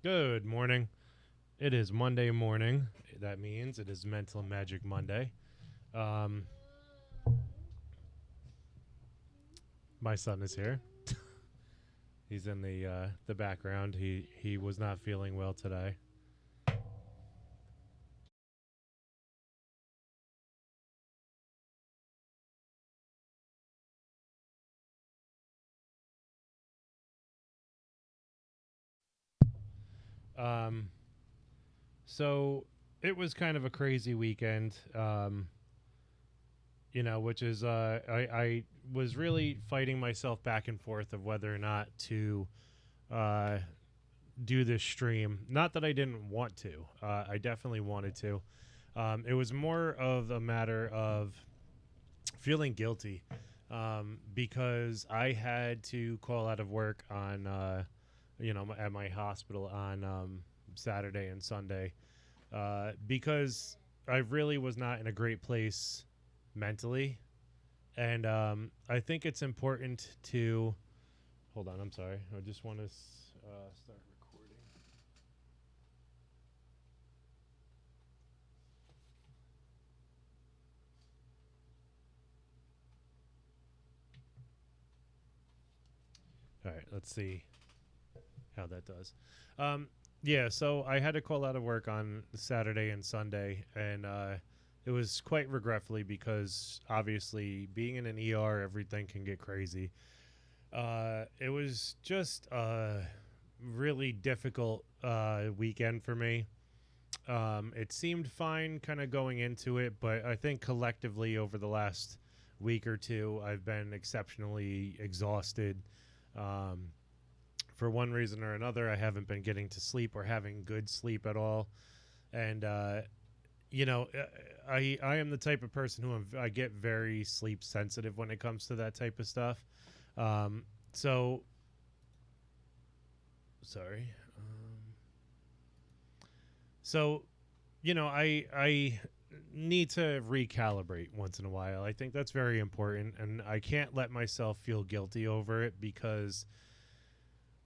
Good morning. It is Monday morning. That means it is Mental Magic Monday. Um, my son is here. He's in the background. He was not feeling well today. Um, so it was kind of a crazy weekend. Which is I was really fighting myself back and forth of whether or not to uh, do this stream. Not that I didn't want to. I definitely wanted to. It was more of a matter of feeling guilty because I had to call out of work on, at my hospital on Saturday and Sunday because I really was not in a great place mentally. And I think it's important to hold on. I'm sorry. I just want to start recording. All right. Let's see how that does. Um, yeah, so I had to call out of work on Saturday and Sunday, and it was quite regretfully because obviously being in an ER, everything can get crazy. It was just a really difficult weekend for me. It seemed fine kind of going into it, but I think collectively over the last week or two, I've been exceptionally exhausted. Um, for one reason or another, I haven't been getting to sleep or having good sleep at all. And you know, I am the type of person I get very sleep sensitive when it comes to that type of stuff. Um, so sorry. So I need to recalibrate once in a while. I think that's very important, and I can't let myself feel guilty over it because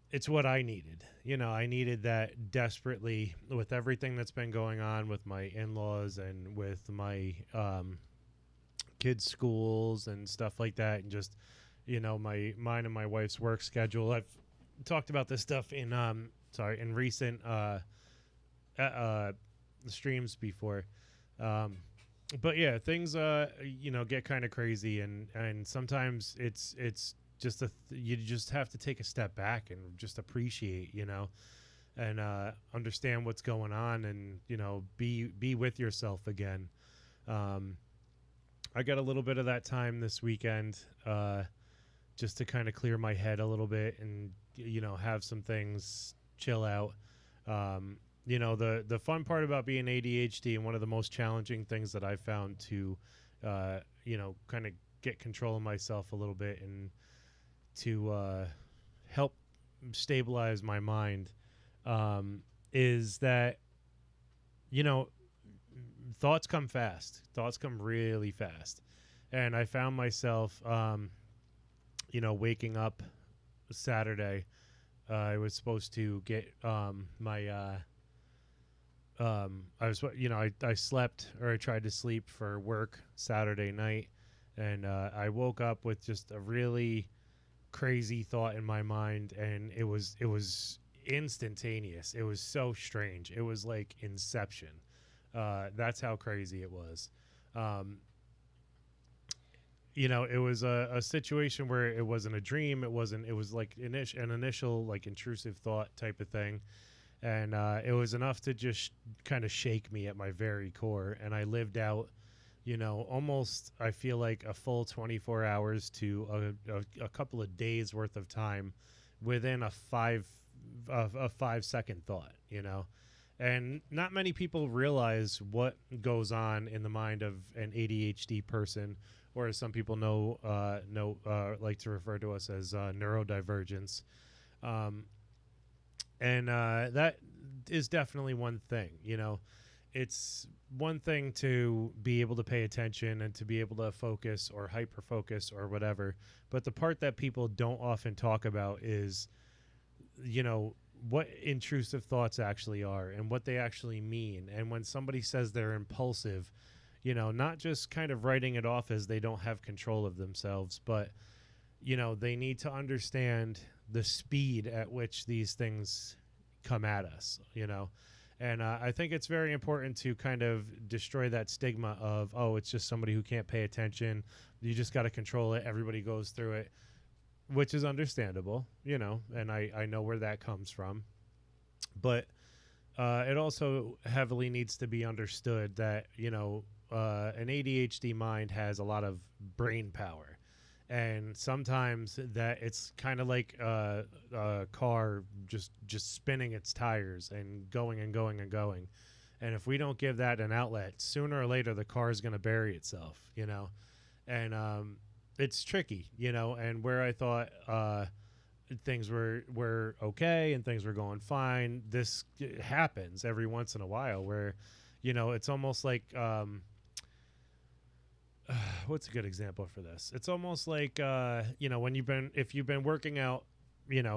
it's what I needed. I needed that desperately with everything that's been going on with my in-laws and with my kids' schools and stuff like that, and just my mine and my wife's work schedule. I've talked about this stuff in recent uh streams before. Um, but yeah, things get kind of crazy, and sometimes it's just you just have to take a step back and just appreciate, and understand what's going on, and be with yourself again. Um, I got a little bit of that time this weekend, just to kind of clear my head a little bit and have some things chill out. The fun part about being ADHD, and one of the most challenging things that I've found to kind of get control of myself a little bit and to help stabilize my mind, is that you know thoughts come fast. Thoughts come really fast, and I found myself waking up Saturday. I was supposed to get my I was I slept, or I tried to sleep for work Saturday night, and I woke up with just a really crazy thought in my mind, and it was instantaneous. It was so strange. It was like Inception. That's how crazy it was. Um, it was a situation where it wasn't a dream. It wasn't. It was like an initial like intrusive thought type of thing, and it was enough to just kind of shake me at my very core. And I lived out, almost, I feel like, a full 24 hours to a couple of days worth of time within a 5 second thought. And not many people realize what goes on in the mind of an ADHD person, or as some people like to refer to us as neurodivergence. Um, and that is definitely one thing. It's one thing to be able to pay attention and to be able to focus or hyper focus or whatever, but the part that people don't often talk about is, what intrusive thoughts actually are and what they actually mean. And when somebody says they're impulsive, not just kind of writing it off as they don't have control of themselves, but they need to understand the speed at which these things come at us, And I think it's very important to kind of destroy that stigma of, oh, it's just somebody who can't pay attention. You just got to control it. Everybody goes through it, which is understandable, and I know where that comes from. But it also heavily needs to be understood that, an ADHD mind has a lot of brain power. And sometimes that it's kind of like a car just spinning its tires and going and going and going. And if we don't give that an outlet, sooner or later the car is going to bury itself, And it's tricky, And where I thought things were okay and things were going fine, this happens every once in a while where, it's almost like what's a good example for this? It's almost like when if you've been working out,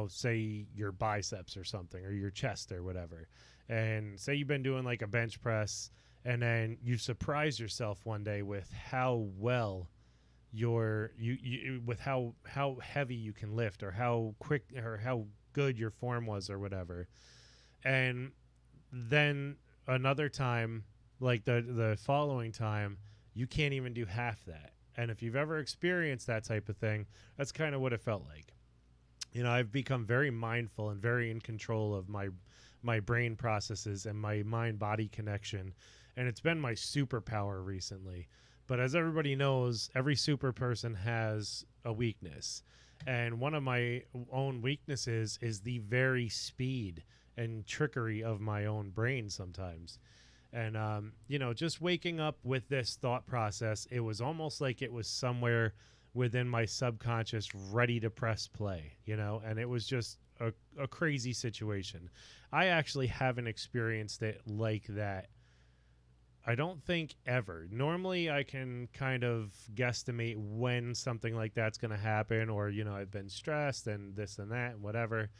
say your biceps or something, or your chest or whatever, and say you've been doing like a bench press, and then you surprise yourself one day with how well with how heavy you can lift, or how quick or how good your form was or whatever. And then another time, like the following time, you can't even do half that. And if you've ever experienced that type of thing, that's kind of what it felt like. I've become very mindful and very in control of my brain processes and my mind-body connection, and it's been my superpower recently. But as everybody knows, every super person has a weakness, and one of my own weaknesses is the very speed and trickery of my own brain sometimes. And, just waking up with this thought process, it was almost like it was somewhere within my subconscious ready to press play, and it was just a crazy situation. I actually haven't experienced it like that. I don't think ever. Normally I can kind of guesstimate when something like that's going to happen, or, I've been stressed and this and that and whatever.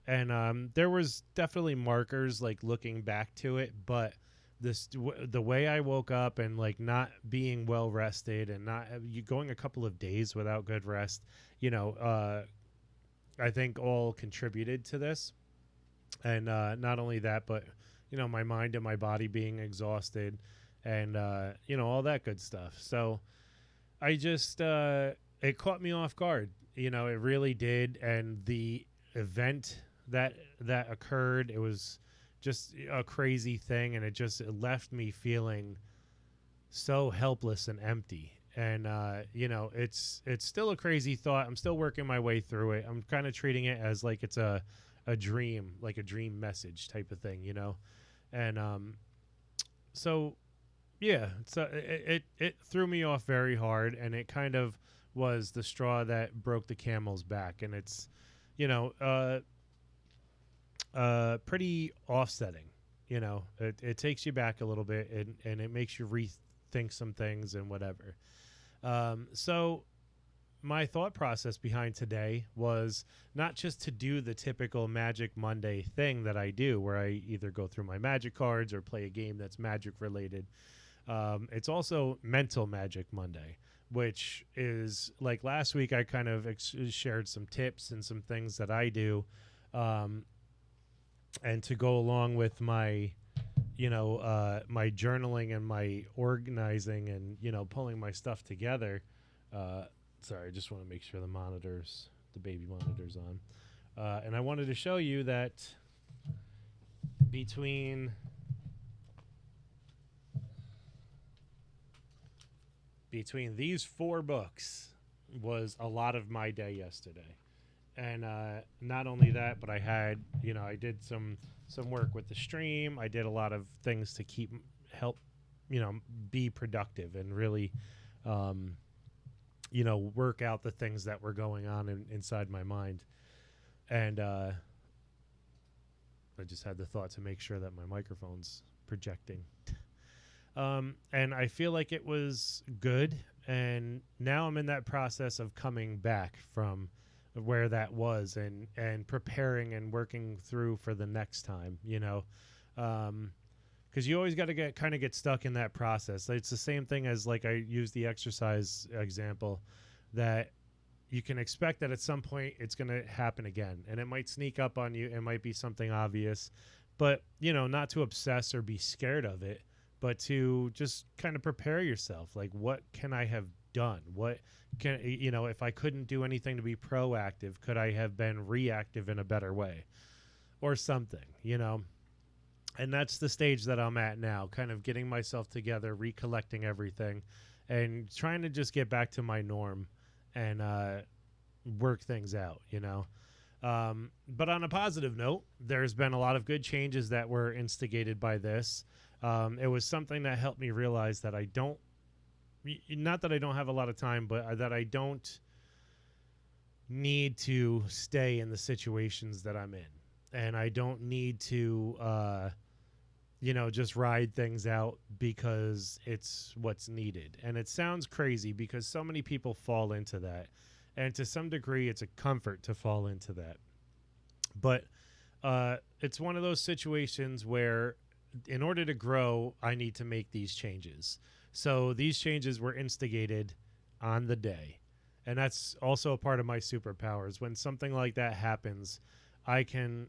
And there was definitely markers like looking back to it, but the way I woke up and like not being well rested and not going a couple of days without good rest, I think all contributed to this. And not only that, but my mind and my body being exhausted, and all that good stuff. So I just it caught me off guard. It really did. And the event that occurred, it was just a crazy thing, and it left me feeling so helpless and empty. And it's still a crazy thought. I'm still working my way through it. I'm kind of treating it as like it's a dream, like a dream message type of thing, And so yeah, so it threw me off very hard, and it kind of was the straw that broke the camel's back. And it's pretty offsetting. It takes you back a little bit, and it makes you rethink some things and whatever. So my thought process behind today was not just to do the typical Magic Monday thing that I do, where I either go through my magic cards or play a game that's magic related. It's also Mental Magic Monday, which is like last week I kind of shared some tips and some things that I do. And to go along with my, my journaling and my organizing and, pulling my stuff together. Sorry, I just want to make sure the baby monitor's on. And I wanted to show you that between these 4 books was a lot of my day yesterday. And not only that, but I had, I did some work with the stream. I did a lot of things to help, be productive and really, work out the things that were going on inside my mind. And I just had the thought to make sure that my microphone's projecting. And I feel like it was good. And now I'm in that process of coming back from where that was, and preparing and working through for the next time, because you always got to get stuck in that process. It's the same thing as, like, I use the exercise example, that you can expect that at some point it's going to happen again, and it might sneak up on you. It might be something obvious, but not to obsess or be scared of it, but to just kind of prepare yourself. Like, what can I have done? What can, if I couldn't do anything to be proactive, could I have been reactive in a better way or something, And that's the stage that I'm at now, kind of getting myself together, recollecting everything, and trying to just get back to my norm and work things out, But on a positive note, there's been a lot of good changes that were instigated by this. It was something that helped me realize that not that I don't have a lot of time, but that I don't need to stay in the situations that I'm in. And I don't need to, just ride things out because it's what's needed. And it sounds crazy because so many people fall into that. And to some degree, it's a comfort to fall into that. But it's one of those situations where, in order to grow, I need to make these changes. So these changes were instigated on the day. And that's also a part of my superpowers. When something like that happens, I can,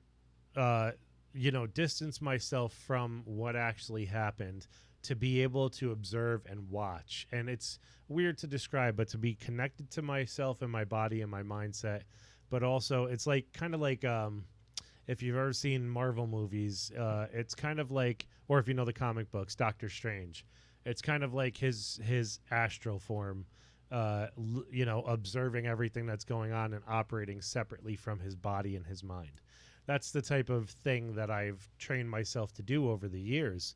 distance myself from what actually happened to be able to observe and watch. And it's weird to describe, but to be connected to myself and my body and my mindset. But also, it's like kind of like, if you've ever seen Marvel movies, it's kind of like, or if you know the comic books, Doctor Strange, it's kind of like his astral form, observing everything that's going on and operating separately from his body and his mind. That's the type of thing that I've trained myself to do over the years.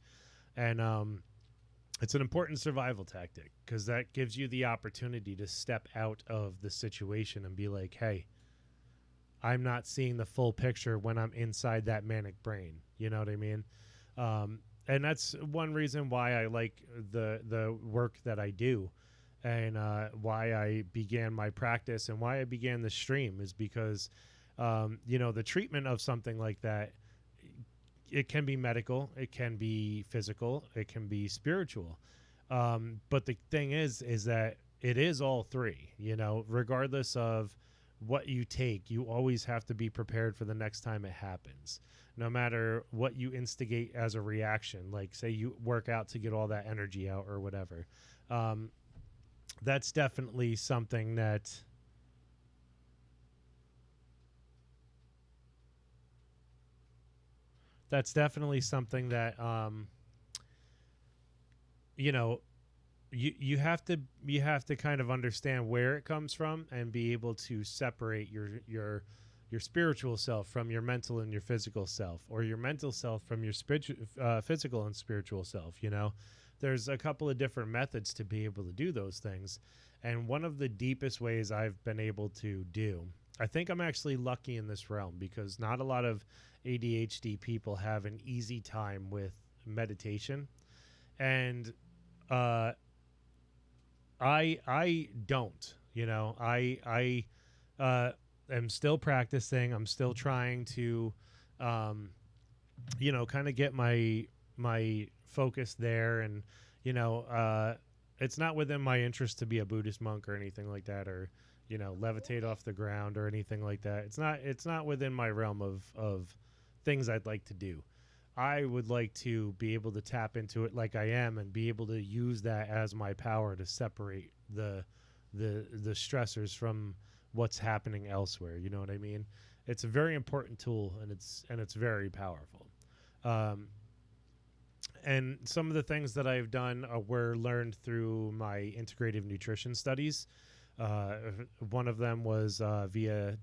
And it's an important survival tactic because that gives you the opportunity to step out of the situation and be like, hey, I'm not seeing the full picture when I'm inside that manic brain. You know what I mean? And that's one reason why I like the work that I do, and why I began my practice and why I began the stream is because, the treatment of something like that, it can be medical, it can be physical, it can be spiritual. But the thing is that it is all three, regardless of what you take, you always have to be prepared for the next time it happens. No matter what you instigate as a reaction, like say you work out to get all that energy out or whatever. That's definitely something that you have to kind of understand where it comes from and be able to separate your spiritual self from your mental and your physical self, or your mental self from your physical and spiritual self. There's a couple of different methods to be able to do those things, and one of the deepest ways I've been able to do, I think I'm actually lucky in this realm because not a lot of ADHD people have an easy time with meditation, and I don't, I am still practicing. I'm still trying to, kind of get my focus there, and it's not within my interest to be a Buddhist monk or anything like that, or levitate off the ground or anything like that. It's not within my realm of things I'd like to do. I would like to be able to tap into it like I am and be able to use that as my power to separate the stressors from what's happening elsewhere. You know what I mean? It's a very important tool, and it's very powerful. And some of the things that I've done were learned through my integrative nutrition studies. One of them was via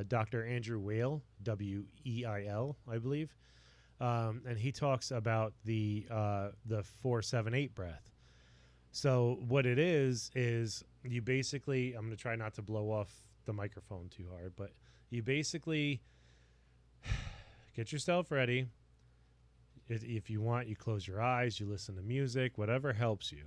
Dr. Andrew Weil, Weil, I believe. And he talks about the 4-7-8 breath. So what it is you basically, I'm going to try not to blow off the microphone too hard, but you basically get yourself ready. If you want, you close your eyes, you listen to music, whatever helps you.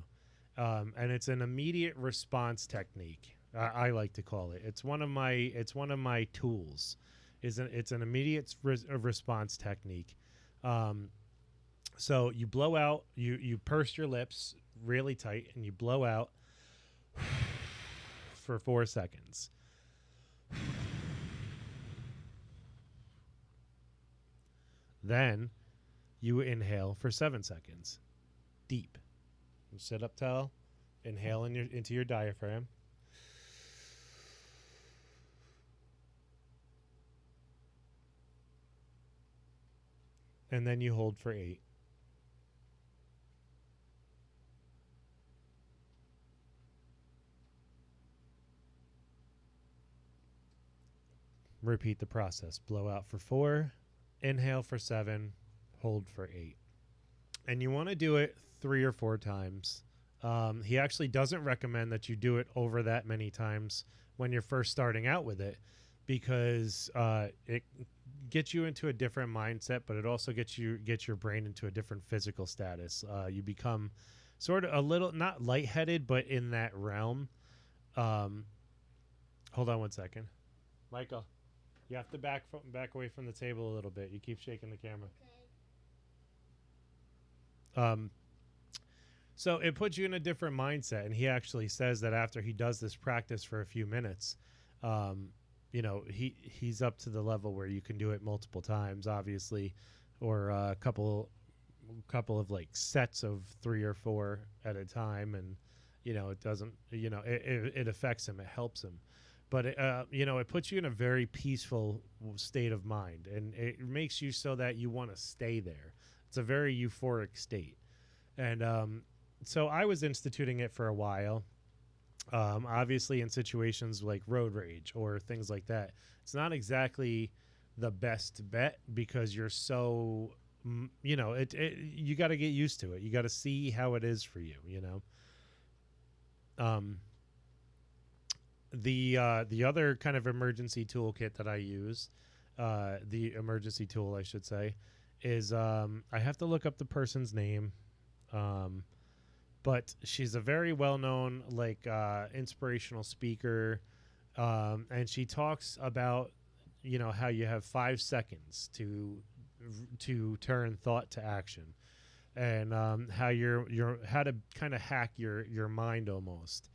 And it's an immediate response technique. I like to call it. It's one of my tools. It's an immediate response technique. Um, so you blow out, you purse your lips really tight, and you blow out for 4 seconds. Then you inhale for 7 seconds, deep. You sit up tall, inhale into your diaphragm. And then you hold for 8. Repeat the process. Blow out for 4, inhale for 7, hold for 8. And you want to do it 3 or 4 times. He actually doesn't recommend that you do it over that many times when you're first starting out with it, because it gets you into a different mindset, but it also gets your brain into a different physical status. You become sort of a little, not lightheaded, but in that realm. Um, Hold on one second, Michael. You have to back away from the table a little bit. You keep shaking the camera. Um, so it puts you in a different mindset, and he actually says that after he does this practice for a few minutes, um, he's up to the level where you can do it multiple times, obviously, or a couple of like sets of 3 or 4 at a time, and it doesn't, it affects him, it helps him, but it puts you in a very peaceful state of mind, and it makes you so that you want to stay there. It's a very euphoric state. And so I was instituting it for a while. Obviously, in situations like road rage or things like that, it's not exactly the best bet, because you're so, you got to get used to it. You got to see how it is for you. Um, the other kind of emergency toolkit that I use, the emergency tool, I should say, is I have to look up the person's name. Um, but she's a very well-known, like, inspirational speaker, and she talks about how you have 5 seconds to turn thought to action, and how how to kind of hack your mind almost.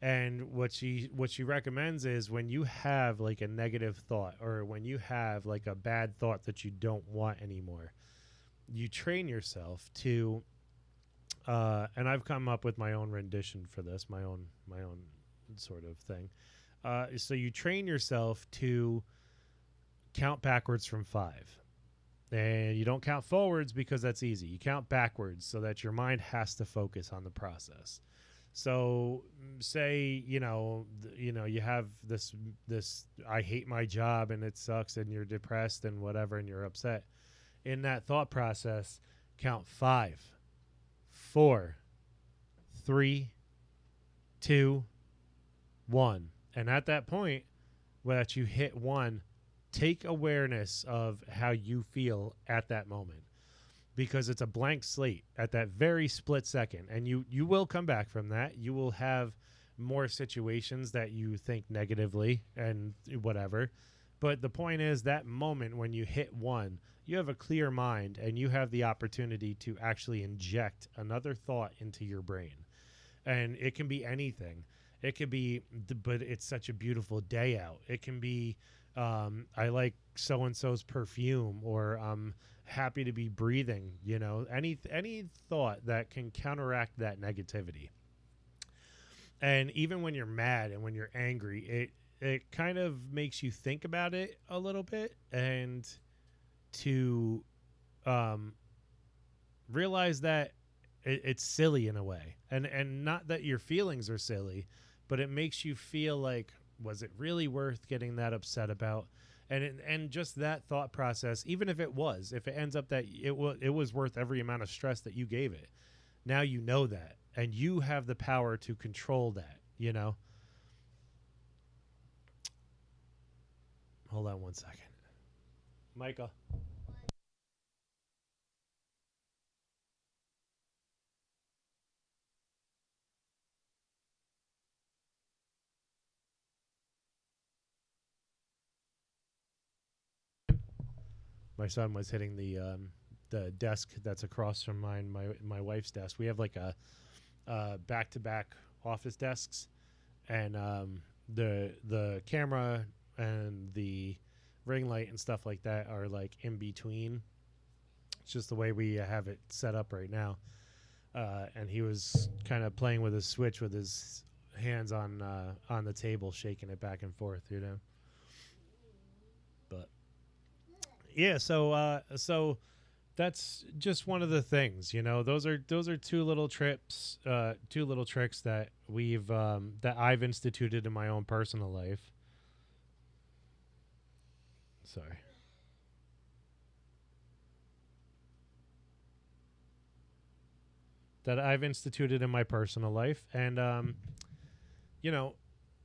And what she recommends is, when you have like a negative thought, or when you have like a bad thought that you don't want anymore, you train yourself to, and I've come up with my own rendition for this, my own sort of thing. So you train yourself to count backwards from 5, and you don't count forwards because that's easy. You count backwards so that your mind has to focus on the process. So say you have this I hate my job and it sucks, and you're depressed and whatever, and you're upset. In that thought process, count 5, 4, 3, 2, 1. And at that point, that you hit 1, take awareness of how you feel at that moment, because it's a blank slate at that very split second, and you will come back from that. You will have more situations that you think negatively and whatever, but the point is, that moment when you hit 1, you have a clear mind, and you have the opportunity to actually inject another thought into your brain. And it can be anything. It could be, but it's such a beautiful day out. It can be, I like so and so's perfume, or I'm happy to be breathing. Any thought that can counteract that negativity. And even when you're mad and when you're angry, it kind of makes you think about it a little bit, and to realize that it's silly in a way, and not that your feelings are silly, but it makes you feel like, was it really worth getting that upset about? And just that thought process, even if it ends up that it was worth every amount of stress that you gave it, now you know that, and you have the power to control that. Hold on one second, Micah. My son was hitting the desk that's across from mine, my wife's desk. We have like a back to back office desks, and the camera and the ring light and stuff like that are like in between. It's just the way we have it set up right now. And he was kind of playing with his switch with his hands on the table, shaking it back and forth, you know. But yeah, so that's just one of the things, you know. Those are two little tricks that I've instituted in my own personal life. Sorry. That I've instituted in my personal life, and you know,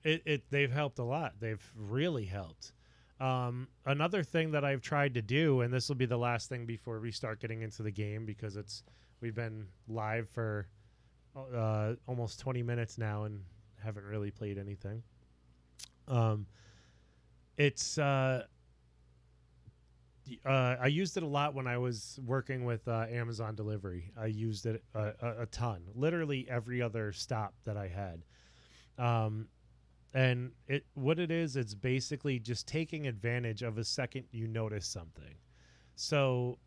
they've helped a lot. They've really helped. Another thing that I've tried to do, and this will be the last thing before we start getting into the game, because we've been live for almost 20 minutes now and haven't really played anything. Um, it's I used it a lot when I was working with Amazon delivery. I used it a ton, literally every other stop that I had. Um, and what it is, it's basically just taking advantage of a second you notice something. So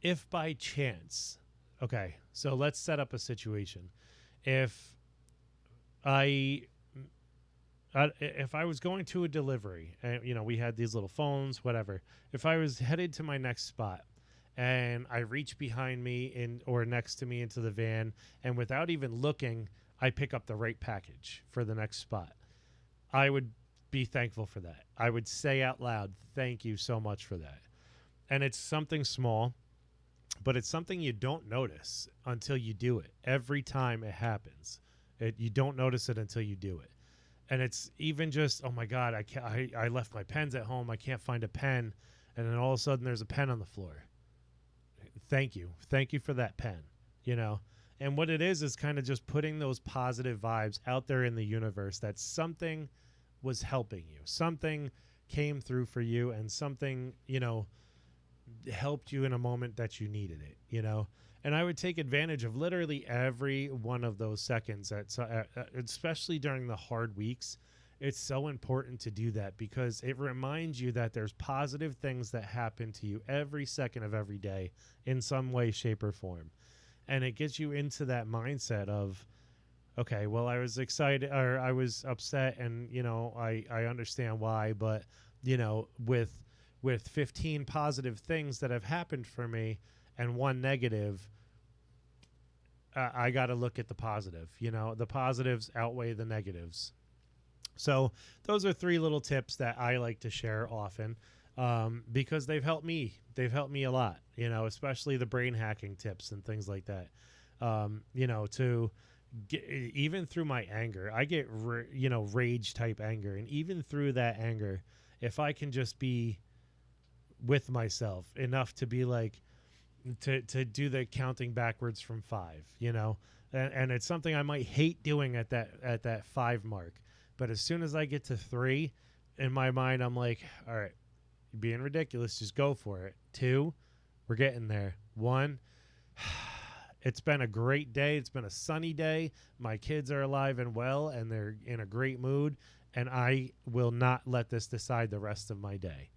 if by chance, okay, so let's set up a situation. If I if I was going to a delivery, and we had these little phones, whatever. If I was headed to my next spot, and I reach behind me or next to me into the van, and without even looking, I pick up the right package for the next spot, I would be thankful for that. I would say out loud, "Thank you so much for that." And it's something small, but it's something you don't notice until you do it. Every time it happens, you don't notice it until you do it. And it's even just, oh my god, I left my pens at home, I can't find a pen, and then all of a sudden there's a pen on the floor. Thank you for that pen, you know. And what it is kind of just putting those positive vibes out there in the universe, that something was helping you, something came through for you, and something, helped you in a moment that you needed it, you know. And I would take advantage of literally every one of those seconds, especially during the hard weeks. It's so important to do that, because it reminds you that there's positive things that happen to you every second of every day in some way, shape, or form. And it gets you into that mindset of, okay, well, I was excited, or I was upset, and, I understand why, but, with 15 positive things that have happened for me and one negative, I got to look at the positive. The positives outweigh the negatives. So those are three little tips that I like to share often, because they've helped me. They've helped me a lot, especially the brain hacking tips and things like that. To get, even through my anger, I get, rage type anger. And even through that anger, if I can just be with myself enough to be like, to do the counting backwards from 5, and it's something I might hate doing at that 5 mark, but as soon as I get to 3, in my mind I'm like, all right, you're being ridiculous, just go for it. 2, we're getting there. 1, it's been a great day, it's been a sunny day, my kids are alive and well, and they're in a great mood, and I will not let this decide the rest of my day.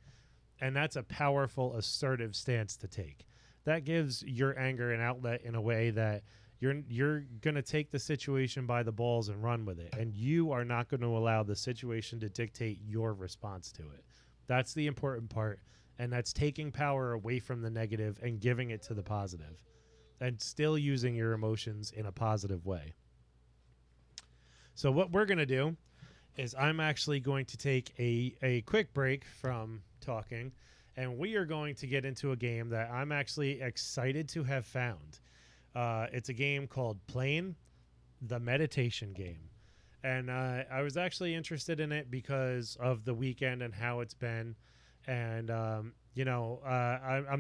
And that's a powerful, assertive stance to take. That gives your anger an outlet in a way that you're going to take the situation by the balls and run with it. And you are not going to allow the situation to dictate your response to it. That's the important part. And that's taking power away from the negative and giving it to the positive, and still using your emotions in a positive way. So what we're going to do is I'm actually going to take a quick break from talking, and we are going to get into a game that I'm actually excited to have found. It's a game called PLAYNE The Meditation Game. And I was actually interested in it because of the weekend and how it's been. And, I'm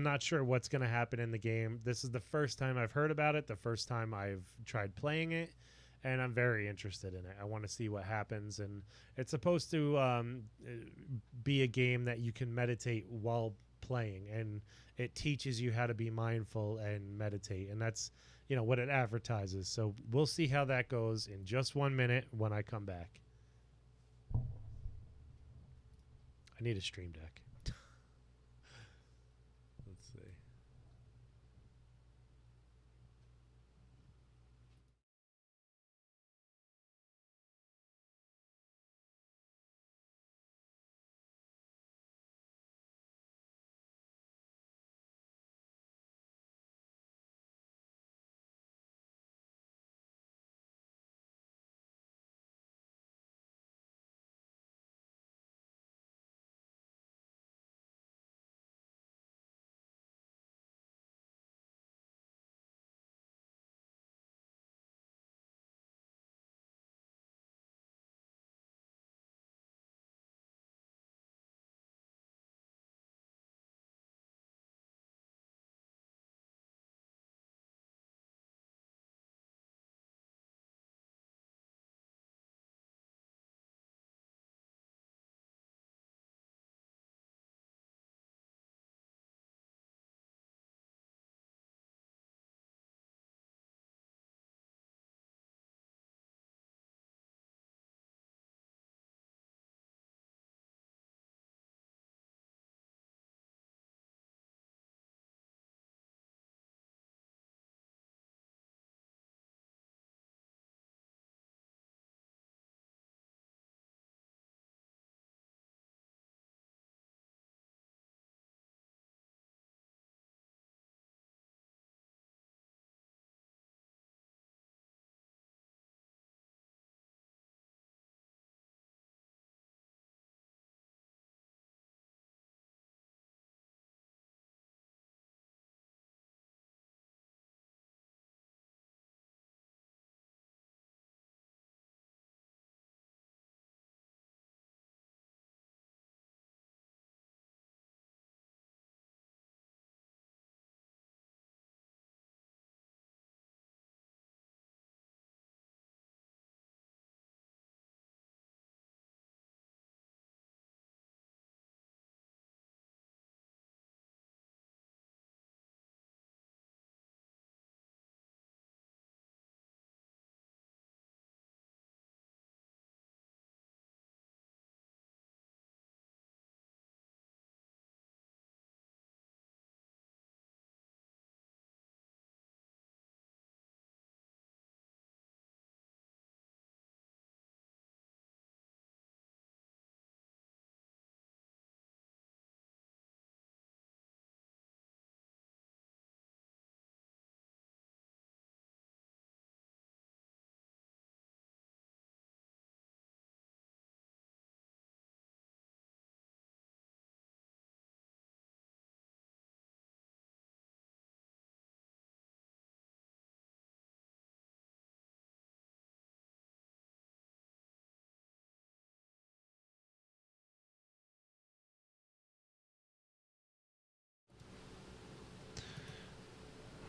not sure what's going to happen in the game. This is the first time I've heard about it, the first time I've tried playing it, and I'm very interested in it. I want to see what happens. And it's supposed to be a game that you can meditate while playing, and it teaches you how to be mindful and meditate, and that's what it advertises. So we'll see how that goes in just 1 minute when I come back. I need a stream deck. Let's see.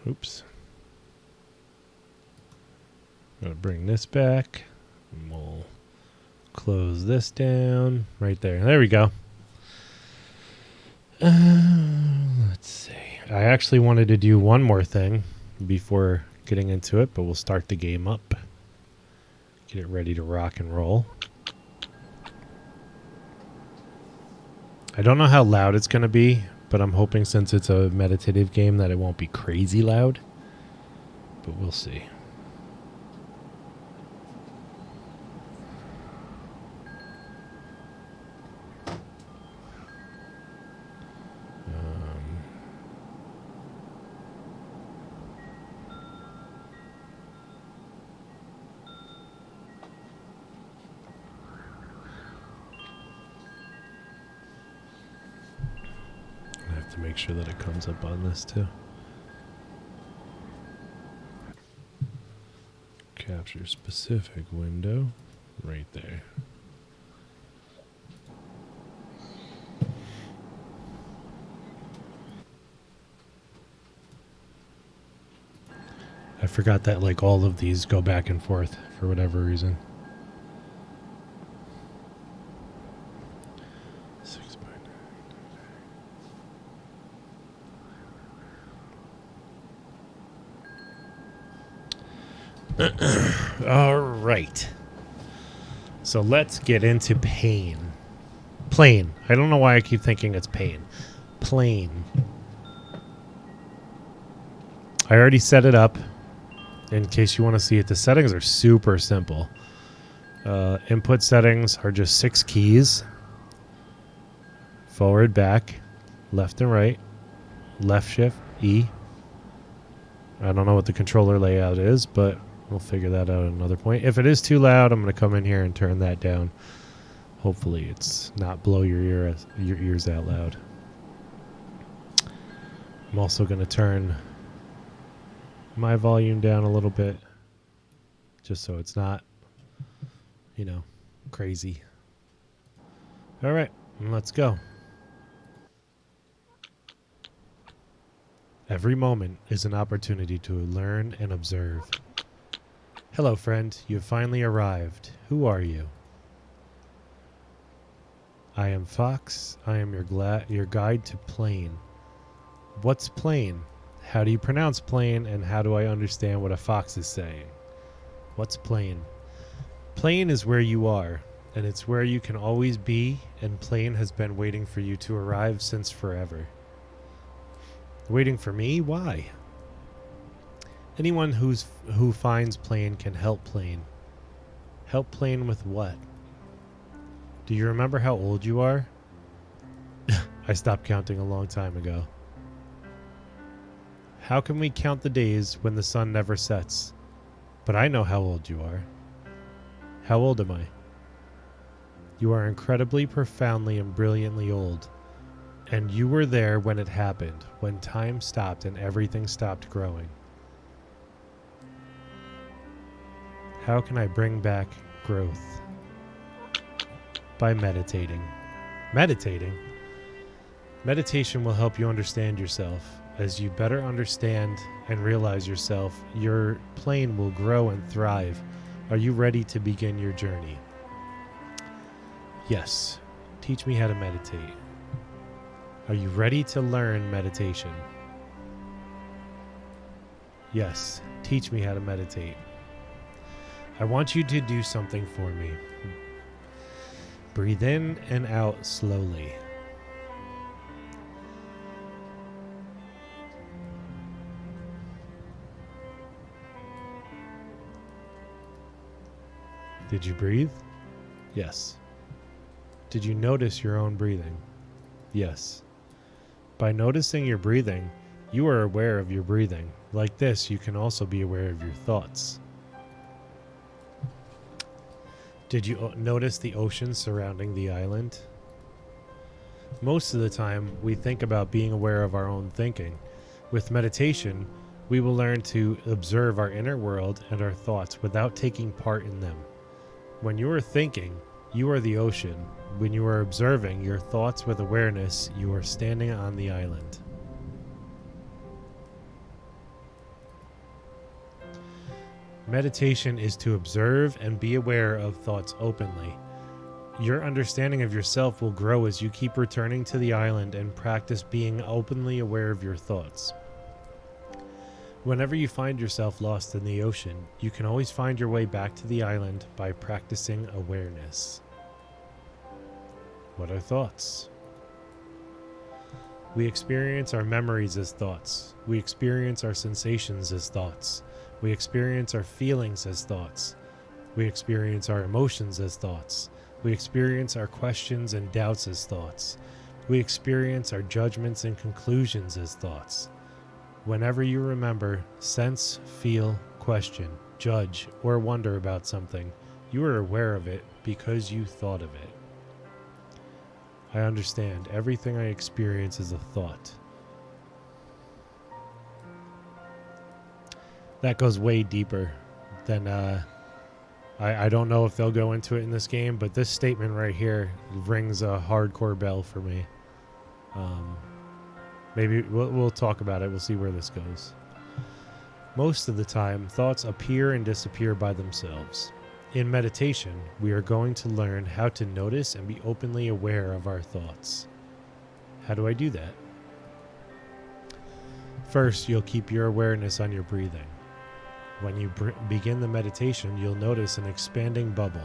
Oops. I'm going to bring this back. And we'll close this down right there. There we go. Let's see. I actually wanted to do one more thing before getting into it, but we'll start the game up. Get it ready to rock and roll. I don't know how loud it's going to be, but I'm hoping since it's a meditative game that it won't be crazy loud. But we'll see. Make sure that it comes up on this too. Capture specific window right there. I forgot that like all of these go back and forth for whatever reason. All right. So let's get into pain. Plane. I don't know why I keep thinking it's pain. Plane. I already set it up in case you want to see it. The settings are super simple. Input settings are just 6 keys. Forward, back, left and right, left shift, E. I don't know what the controller layout is, but we'll figure that out at another point. If it is too loud, I'm going to come in here and turn that down. Hopefully it's not blow your ears out loud. I'm also going to turn my volume down a little bit just so it's not, you know, crazy. All right, let's go. Every moment is an opportunity to learn and observe. Hello, friend. You have finally arrived. Who are you? I am Fox. I am your guide to Plane. What's Plane? How do you pronounce Plane, and how do I understand what a fox is saying? What's Plane? Plane is where you are, and it's where you can always be, and Plane has been waiting for you to arrive since forever. Waiting for me? Why? Anyone who finds Plane can help Plane. Help Plane with what? Do you remember how old you are? I stopped counting a long time ago. How can we count the days when the sun never sets? But I know how old you are. How old am I? You are incredibly, profoundly, and brilliantly old. And you were there when it happened, when time stopped and everything stopped growing. How can I bring back growth? By meditating. Meditating? Meditation will help you understand yourself. As you better understand and realize yourself, your plane will grow and thrive. Are you ready to begin your journey? Yes. Teach me how to meditate. Are you ready to learn meditation? Yes. Teach me how to meditate. I want you to do something for me. Breathe in and out slowly. Did you breathe? Yes. Did you notice your own breathing? Yes. By noticing your breathing, you are aware of your breathing. Like this, you can also be aware of your thoughts. Did you notice the ocean surrounding the island? Most of the time, we think about being aware of our own thinking. With meditation, we will learn to observe our inner world and our thoughts without taking part in them. When you are thinking, you are the ocean. When you are observing your thoughts with awareness, you are standing on the island. Meditation is to observe and be aware of thoughts openly. Your understanding of yourself will grow as you keep returning to the island and practice being openly aware of your thoughts. Whenever you find yourself lost in the ocean, you can always find your way back to the island by practicing awareness. What are thoughts? We experience our memories as thoughts. We experience our sensations as thoughts. We experience our feelings as thoughts. We experience our emotions as thoughts. We experience our questions and doubts as thoughts. We experience our judgments and conclusions as thoughts. Whenever you remember, sense, feel, question, judge, or wonder about something, you are aware of it because you thought of it. I understand everything I experience is a thought. That goes way deeper than, I don't know if they'll go into it in this game, but this statement right here rings a hardcore bell for me. Maybe we'll talk about it. We'll see where this goes. Most of the time, thoughts appear and disappear by themselves. In meditation, we are going to learn how to notice and be openly aware of our thoughts. How do I do that? First, you'll keep your awareness on your breathing. When you begin the meditation, you'll notice an expanding bubble.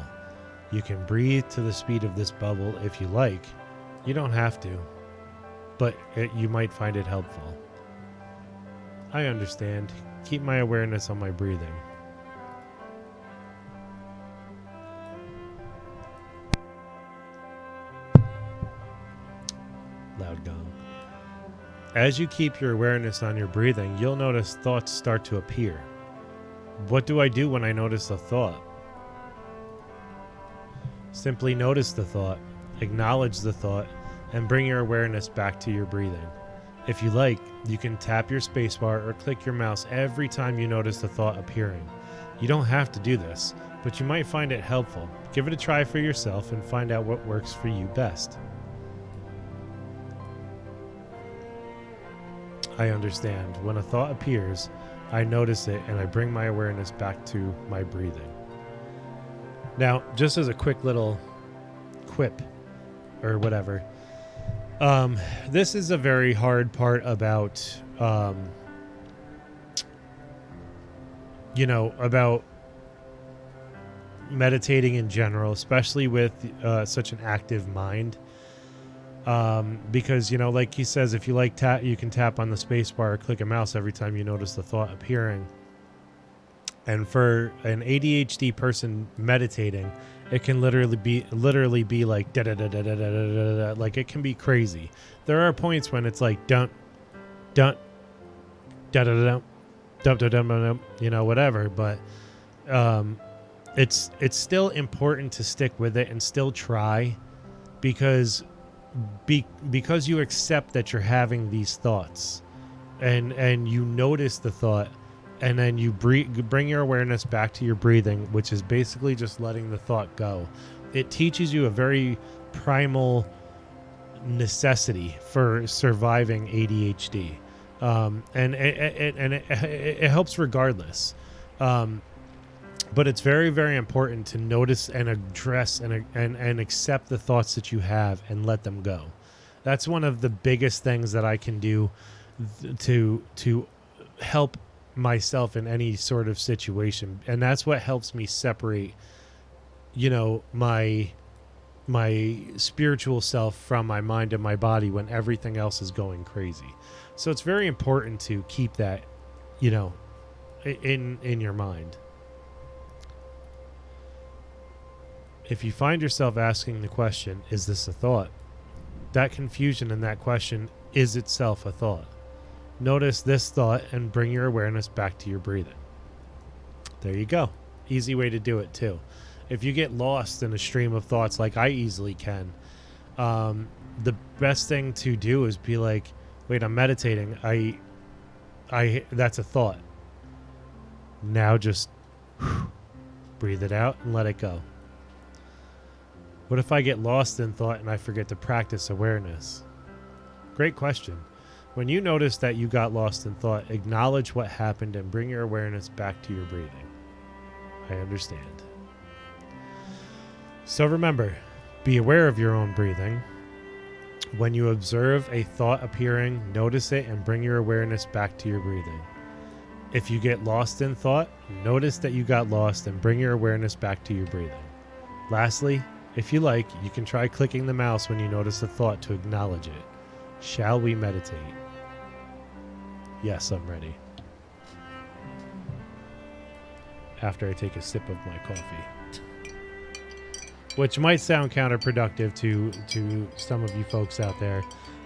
You can breathe to the speed of this bubble if you like. You don't have to, but you might find it helpful. I understand. Keep my awareness on my breathing. Loud gong. As you keep your awareness on your breathing, you'll notice thoughts start to appear. What do I do when I notice a thought? Simply notice the thought, acknowledge the thought, and bring your awareness back to your breathing. If you like, you can tap your spacebar or click your mouse every time you notice the thought appearing. You don't have to do this, but you might find it helpful. Give it a try for yourself and find out what works for you best. I understand. When a thought appears, I notice it and I bring my awareness back to my breathing. Now, just as a quick little quip or whatever, this is a very hard part about, about meditating in general, especially with such an active mind. Because, like he says, if you like you can tap on the space bar or click a mouse every time you notice the thought appearing. And for an ADHD person meditating, it can literally be like da da da da da da da da. Like it can be crazy. There are points when it's like dun dun da da da dum dum dum dum, whatever. But it's still important to stick with it and still try, because you accept that you're having these thoughts, and you notice the thought. And then you bring your awareness back to your breathing, which is basically just letting the thought go. It teaches you a very primal necessity for surviving ADHD. And it helps regardless. But it's very, very important to notice and address and accept the thoughts that you have and let them go. That's one of the biggest things that I can do to help myself in any sort of situation, and that's what helps me separate my spiritual self from my mind and my body when everything else is going crazy. So it's very important to keep that in your mind. If you find yourself asking the question, is this a thought? That confusion in that question is itself a thought. Notice this thought and bring your awareness back to your breathing. There you go. Easy way to do it too. If you get lost in a stream of thoughts like I easily can, the best thing to do is be like, wait, I'm meditating. That's a thought. Now just breathe it out and let it go. What if I get lost in thought and I forget to practice awareness? Great question. When you notice that you got lost in thought, acknowledge what happened and bring your awareness back to your breathing. I understand. So remember, be aware of your own breathing. When you observe a thought appearing, notice it and bring your awareness back to your breathing. If you get lost in thought, notice that you got lost and bring your awareness back to your breathing. Lastly, if you like, you can try clicking the mouse when you notice a thought to acknowledge it. Shall we meditate? Yes, I'm ready. After I take a sip of my coffee. Which might sound counterproductive to some of you folks out there,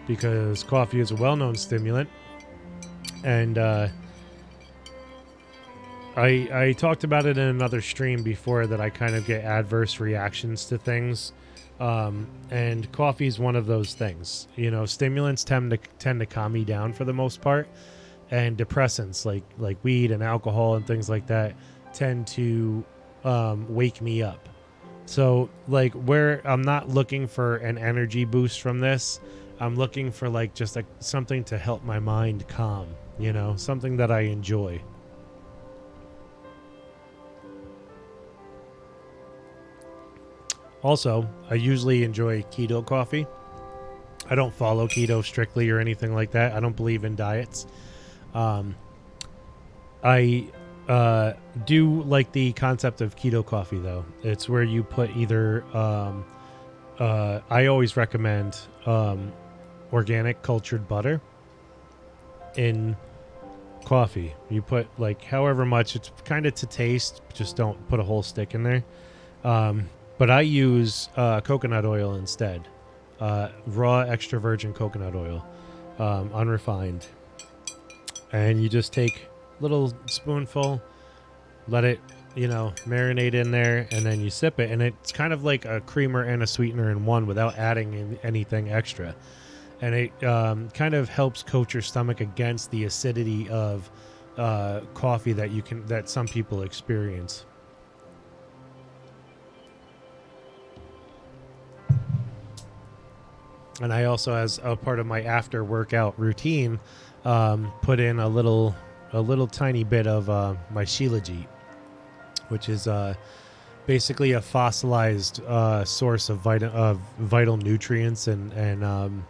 because coffee is a well-known stimulant. And I talked about it in another stream before, that I kind of get adverse reactions to things. And coffee is one of those things. Stimulants tend to calm me down for the most part, and depressants like weed and alcohol and things like that tend to wake me up. So where I'm not looking for an energy boost from this, I'm looking for just something to help my mind calm, something that I enjoy. Also, I usually enjoy keto coffee. I don't follow keto strictly or anything like that. I don't believe in diets. I uh, do like the concept of keto coffee though. It's where you put either I always recommend organic cultured butter in coffee. You put like however much, it's kind of to taste, just don't put a whole stick in there. Um, but I use coconut oil instead. Raw extra virgin coconut oil, unrefined. And you just take a little spoonful, let it, marinate in there, and then you sip it. And it's kind of like a creamer and a sweetener in one without adding anything extra. And it kind of helps coat your stomach against the acidity of coffee that some people experience. And I also, as a part of my after workout routine, put in a little tiny bit of my shilajit, which is basically a fossilized source of vital nutrients and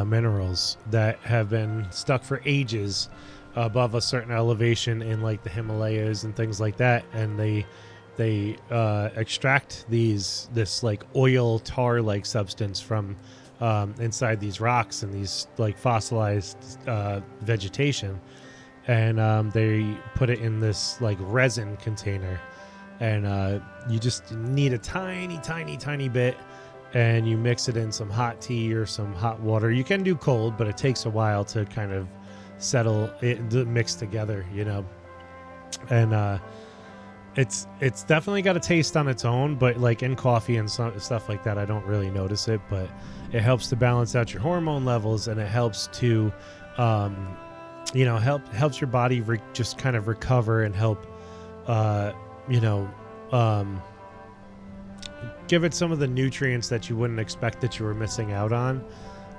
minerals that have been stuck for ages above a certain elevation in like the Himalayas and things like that, and they extract this like oil tar like substance from inside these rocks and these like fossilized vegetation, and they put it in this like resin container, and you just need a tiny bit, and you mix it in some hot tea or some hot water. You can do cold, but it takes a while to kind of settle it, mix together, and it's definitely got a taste on its own, but like in coffee and stuff like that, I don't really notice it. But it helps to balance out your hormone levels, and it helps to helps your body just kind of recover and help you know um give it some of the nutrients that you wouldn't expect that you were missing out on.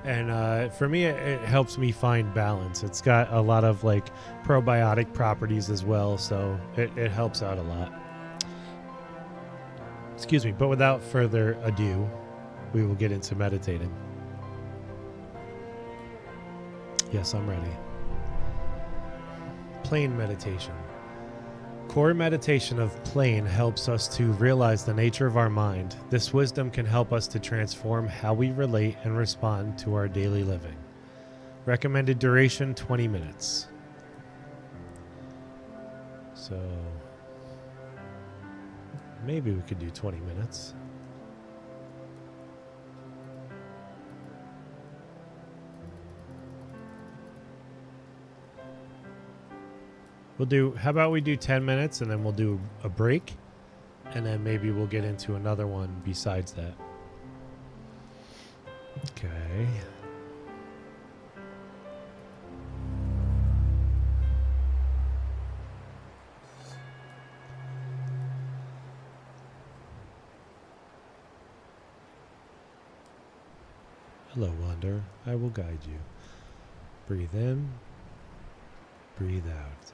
And for me, it helps me find balance. It's got a lot of like probiotic properties as well, so it helps out a lot. Excuse me, but without further ado, we will get into meditating. Yes, I'm ready. Plane meditation. Core meditation of plane helps us to realize the nature of our mind. This wisdom can help us to transform how we relate and respond to our daily living. Recommended duration 20 minutes. So maybe we could do 20 minutes. How about we do 10 minutes and then we'll do a break, and then maybe we'll get into another one besides that. Okay. Hello, Wander. I will guide you. Breathe in, breathe out.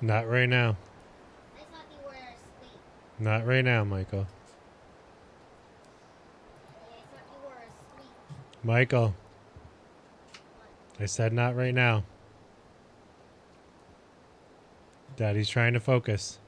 Not right now. I thought you were asleep. Not right now, Michael. I thought you were asleep. Michael, What? I said not right now. Daddy's trying to focus.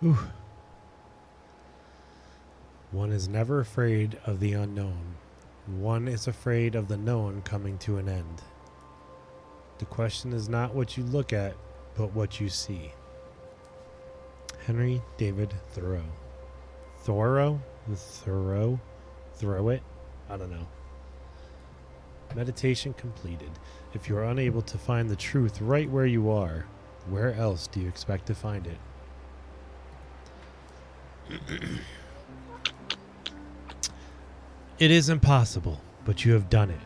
Ooh. One is never afraid of the unknown. One is afraid of the known coming to an end. The question is not what you look at, but what you see. Henry David Thoreau. Thoreau? Thoreau? Throw it? I don't know. Meditation completed. If you are unable to find the truth right where you are, where else do you expect to find it? It is impossible, but you have done it.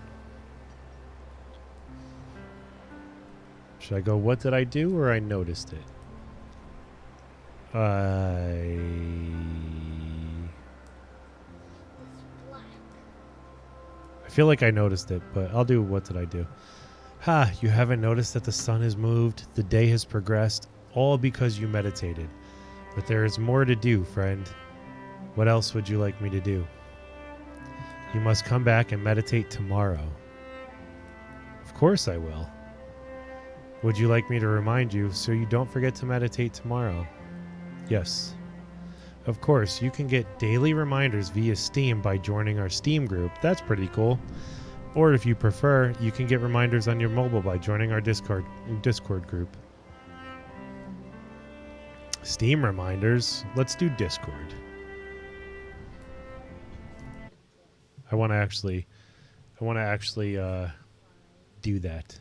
Should I go, what did I do, or I noticed it? It's black. I feel like I noticed it, but I'll do what did I do. Ha, you haven't noticed that the sun has moved, the day has progressed, all because you meditated. But there is more to do, friend. What else would you like me to do? You must come back and meditate tomorrow. Of course I will. Would you like me to remind you so you don't forget to meditate tomorrow? Yes. Of course, you can get daily reminders via Steam by joining our Steam group. That's pretty cool. Or if you prefer, you can get reminders on your mobile by joining our Discord group. Steam reminders? Let's do Discord. I want to actually do that.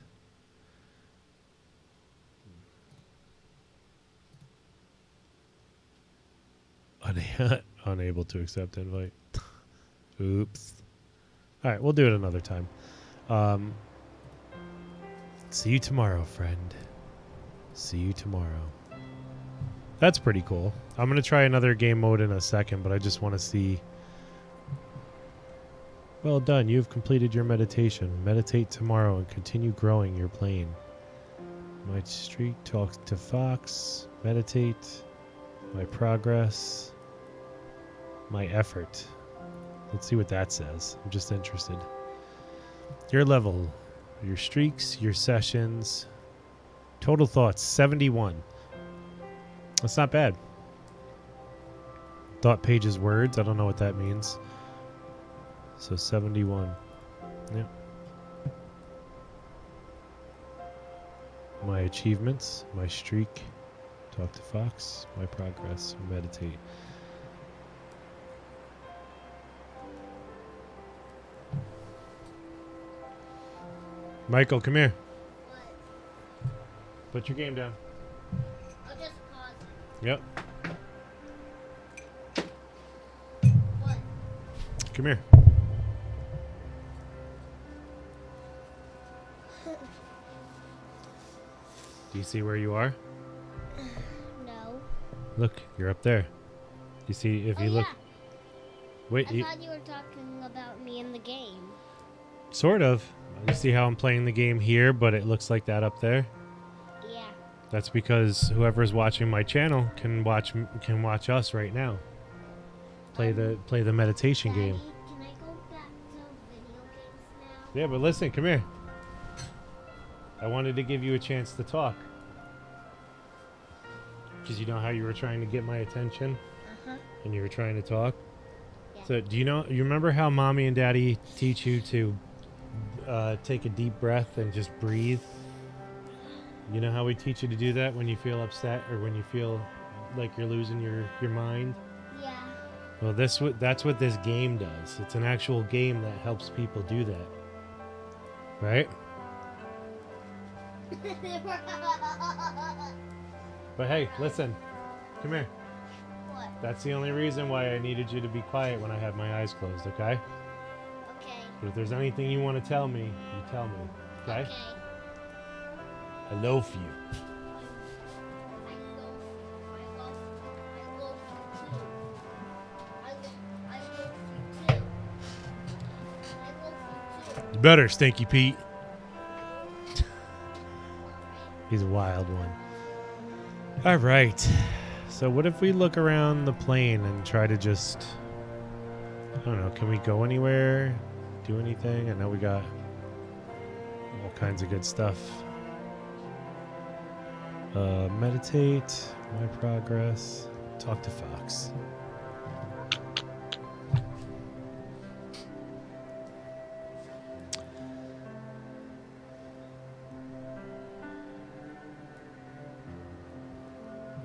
Unable to accept invite. Oops. All right, we'll do it another time. See you tomorrow, friend. See you tomorrow. That's pretty cool. I'm going to try another game mode in a second, but I just want to see. Well done. You've completed your meditation. Meditate tomorrow and continue growing your plane. My streak talks to Fox. Meditate. My progress. My effort. Let's see what that says. I'm just interested. Your level. Your streaks. Your sessions. Total thoughts. 71. That's not bad. Thought pages words. I don't know what that means. So 71. Yep. My achievements. My streak. Talk to Fox. My progress. Meditate. Michael, come here. What? Put your game down. I'll just pause it. Yep. What? Come here. Do you see where you are? No. Look, you're up there. You see, if you look. Yeah. Wait, I thought you were talking about me in the game. sort of. You see how I'm playing the game here, but it looks like that up there? Yeah. That's because whoever's watching my channel can watch us right now. Play the meditation Daddy, game. can I go back to video games now? Yeah, but listen, come here. I wanted to give you a chance to talk. Because you know how you were trying to get my attention Uh-huh. and you were trying to talk? Yeah. So you remember how mommy and daddy teach you to take a deep breath and just breathe? You know how we teach you to do that when you feel upset or when you feel like you're losing your mind? Yeah. Well, that's what this game does. It's an actual game that helps people do that. Right? But hey, listen. Come here. What? That's the only reason why I needed you to be quiet when I have my eyes closed, okay? Okay. But if there's anything you want to tell me, you tell me, okay? Okay. I love you. You better, Stinky Pete. He's a wild one. All right. So what if we look around the plane and try to just, I don't know, can we go anywhere? Do anything? I know we got all kinds of good stuff. Meditate, my progress. Talk to Fox.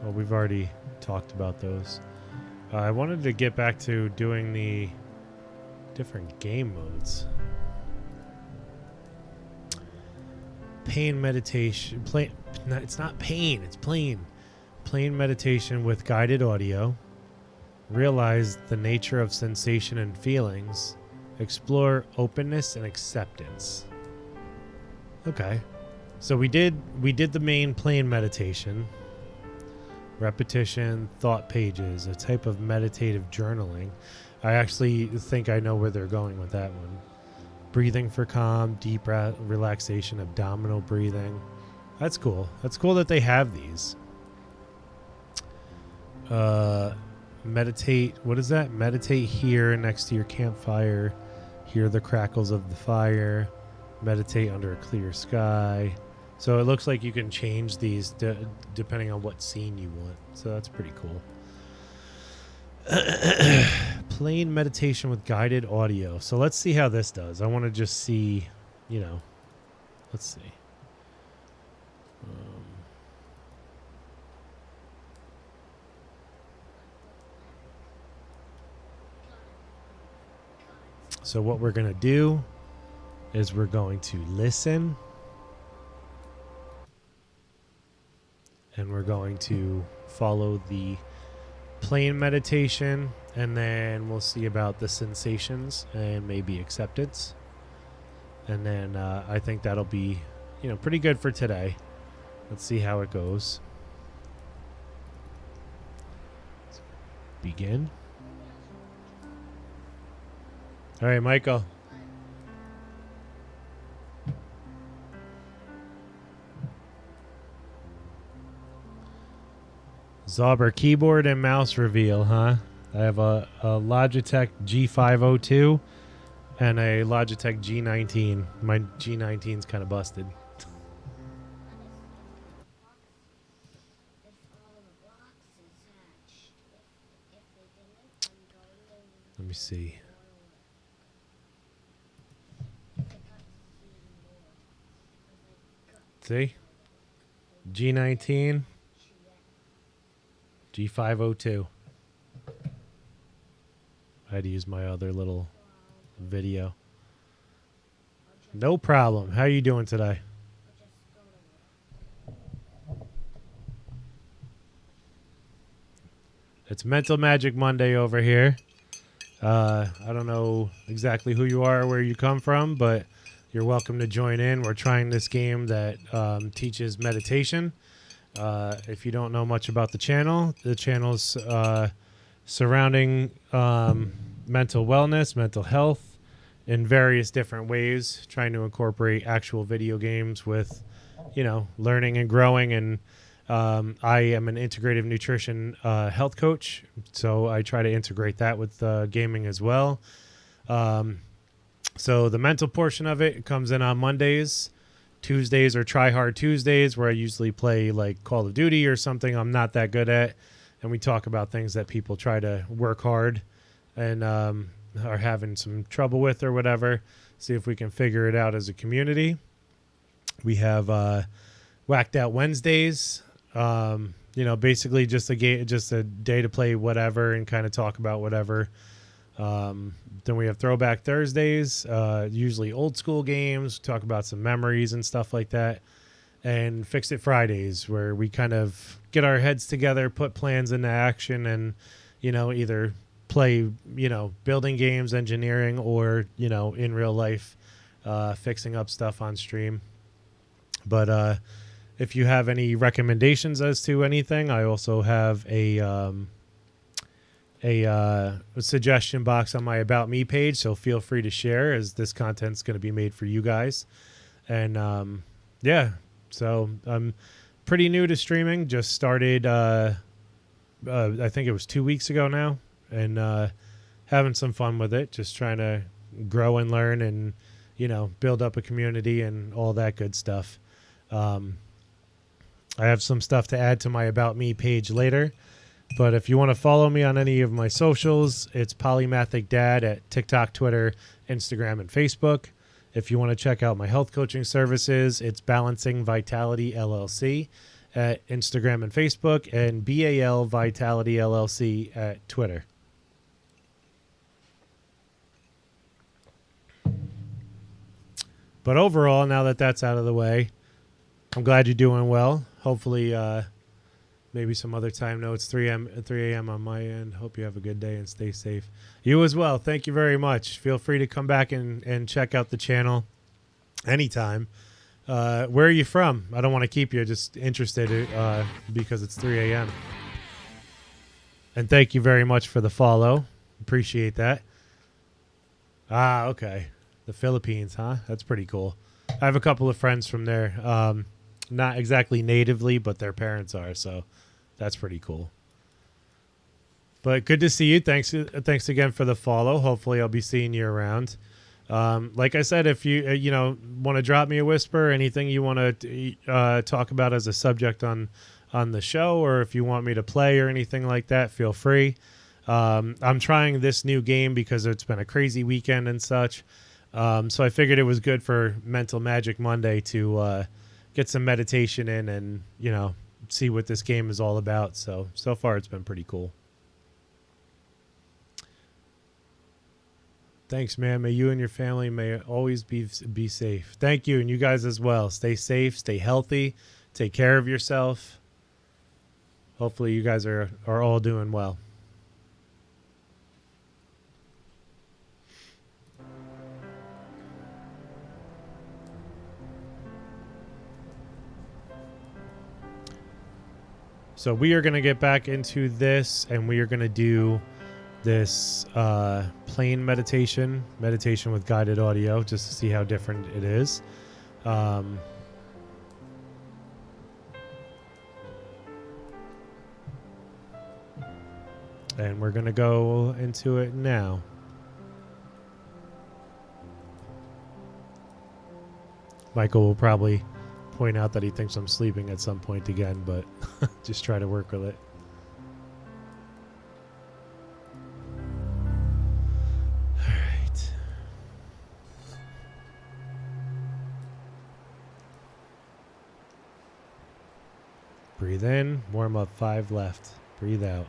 Well, we've already talked about those. I wanted to get back to doing the different game modes. Pain meditation. No, it's not pain. It's plain. Plain meditation with guided audio. Realize the nature of sensation and feelings. Explore openness and acceptance. Okay. So we did the main plain meditation. Repetition, thought pages, a type of meditative journaling. I actually think I know where they're going with that one. Breathing for calm, deep relaxation, abdominal breathing. That's cool. That's cool that they have these. Meditate. What is that? Meditate here next to your campfire. Hear the crackles of the fire. Meditate under a clear sky. So it looks like you can change these depending on what scene you want. So that's pretty cool. Plain meditation with guided audio. So let's see how this does. I want to just see, let's see. So what we're going to do is we're going to listen. And we're going to follow the plain meditation, and then we'll see about the sensations and maybe acceptance. And then I think that'll be, pretty good for today. Let's see how it goes. Begin. All right, Michael. Zauber keyboard and mouse reveal, huh? I have a Logitech G502 and a Logitech G19. My G19's kind of busted. Let me see. See? G19. G502. I had to use my other little video. No problem. How are you doing today? It's Mental Magic Monday over here. I don't know exactly who you are or where you come from, but you're welcome to join in. We're trying this game that teaches meditation. If you don't know much about the channel's surrounding mental wellness, mental health in various different ways, trying to incorporate actual video games with, learning and growing. And I am an integrative nutrition health coach, so I try to integrate that with gaming as well. So the mental portion of it comes in on Mondays. Tuesdays are Try Hard Tuesdays, where I usually play like Call of Duty or something I'm not that good at, and we talk about things that people try to work hard and are having some trouble with or whatever. See if we can figure it out as a community. We have Whacked Out Wednesdays. Basically just a day to play whatever and kind of talk about whatever. Then we have Throwback Thursdays, usually old school games, talk about some memories and stuff like that. And Fix It Fridays, where we kind of get our heads together, put plans into action, and, either play, building games, engineering, or, in real life, fixing up stuff on stream. But if you have any recommendations as to anything, I also have a suggestion box on my About Me page, so feel free to share, as this content's going to be made for you guys. And so I'm pretty new to streaming. Just started, I think it was 2 weeks ago now, and having some fun with it. Just trying to grow and learn, and build up a community and all that good stuff. I have some stuff to add to my About Me page later. But if you want to follow me on any of my socials, it's Polymathic Dad at TikTok, Twitter, Instagram, and Facebook. If you want to check out my health coaching services, it's Balancing Vitality LLC at Instagram and Facebook, and BAL Vitality LLC at Twitter. But overall, now that that's out of the way, I'm glad you're doing well. Hopefully, maybe some other time. No, it's 3 a.m. on my end. Hope you have a good day and stay safe. You as well. Thank you very much. Feel free to come back and check out the channel anytime. Where are you from? I don't want to keep you. Just interested because it's 3 a.m. And thank you very much for the follow. Appreciate that. Ah, okay. The Philippines, huh? That's pretty cool. I have a couple of friends from there. Not exactly natively, but their parents are, so that's pretty cool. But good to see you. Thanks again for the follow. Hopefully I'll be seeing you around. Like I said, if you want to drop me a whisper, anything you want to talk about as a subject on the show, or if you want me to play or anything like that, feel free. I'm trying this new game because it's been a crazy weekend and such. So I figured it was good for Mental Magic Monday to get some meditation in and, see what this game is all about. So far it's been pretty cool. Thanks, man. May you and your family may always be safe. Thank you, and you guys as well. Stay safe, stay healthy, take care of yourself. Hopefully you guys are all doing well. So we are going to get back into this, and we are going to do this PLAYNE meditation with guided audio, just to see how different it is. And we're going to go into it now. Michael will probably point out that he thinks I'm sleeping at some point again, but just try to work with it. All right. Breathe in, warm up 5 left. Breathe out.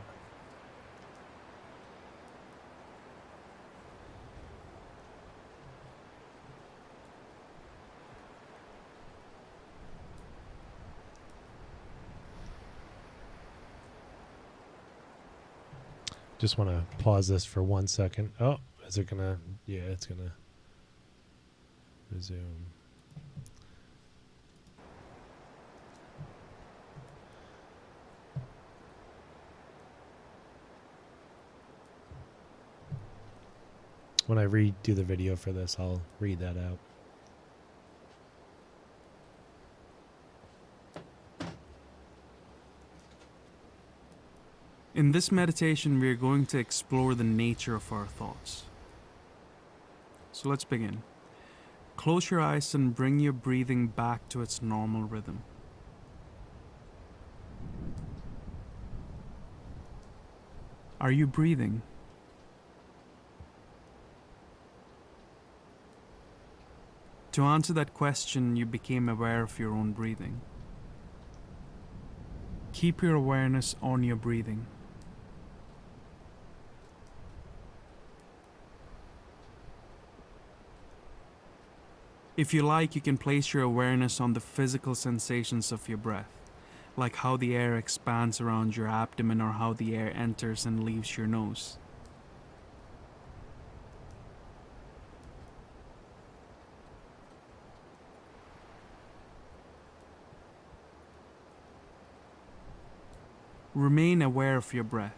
Just want to pause this for 1 second. Oh, is it gonna? Yeah, it's gonna resume. When I redo the video for this, I'll read that out. In this meditation, we are going to explore the nature of our thoughts. So let's begin. Close your eyes and bring your breathing back to its normal rhythm. Are you breathing? To answer that question, you became aware of your own breathing. Keep your awareness on your breathing. If you like, you can place your awareness on the physical sensations of your breath, like how the air expands around your abdomen or how the air enters and leaves your nose. Remain aware of your breath.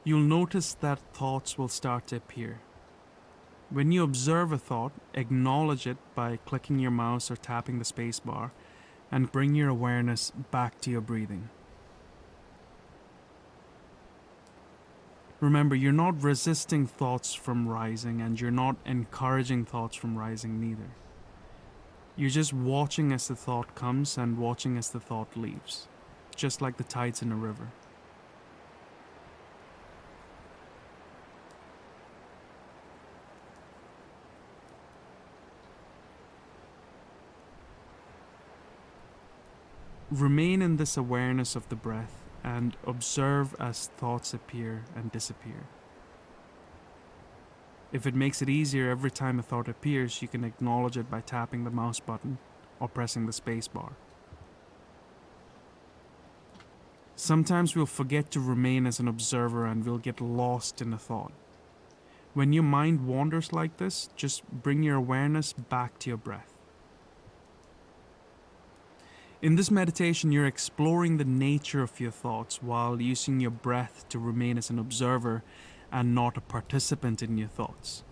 You'll notice that thoughts will start to appear. When you observe a thought, acknowledge it by clicking your mouse or tapping the space bar, and bring your awareness back to your breathing. Remember, you're not resisting thoughts from rising, and you're not encouraging thoughts from rising neither. You're just watching as the thought comes and watching as the thought leaves, just like the tides in a river. Remain in this awareness of the breath and observe as thoughts appear and disappear. If it makes it easier every time a thought appears, you can acknowledge it by tapping the mouse button or pressing the space bar. Sometimes we'll forget to remain as an observer and we'll get lost in a thought. When your mind wanders like this, just bring your awareness back to your breath. In this meditation, you're exploring the nature of your thoughts while using your breath to remain as an observer and not a participant in your thoughts.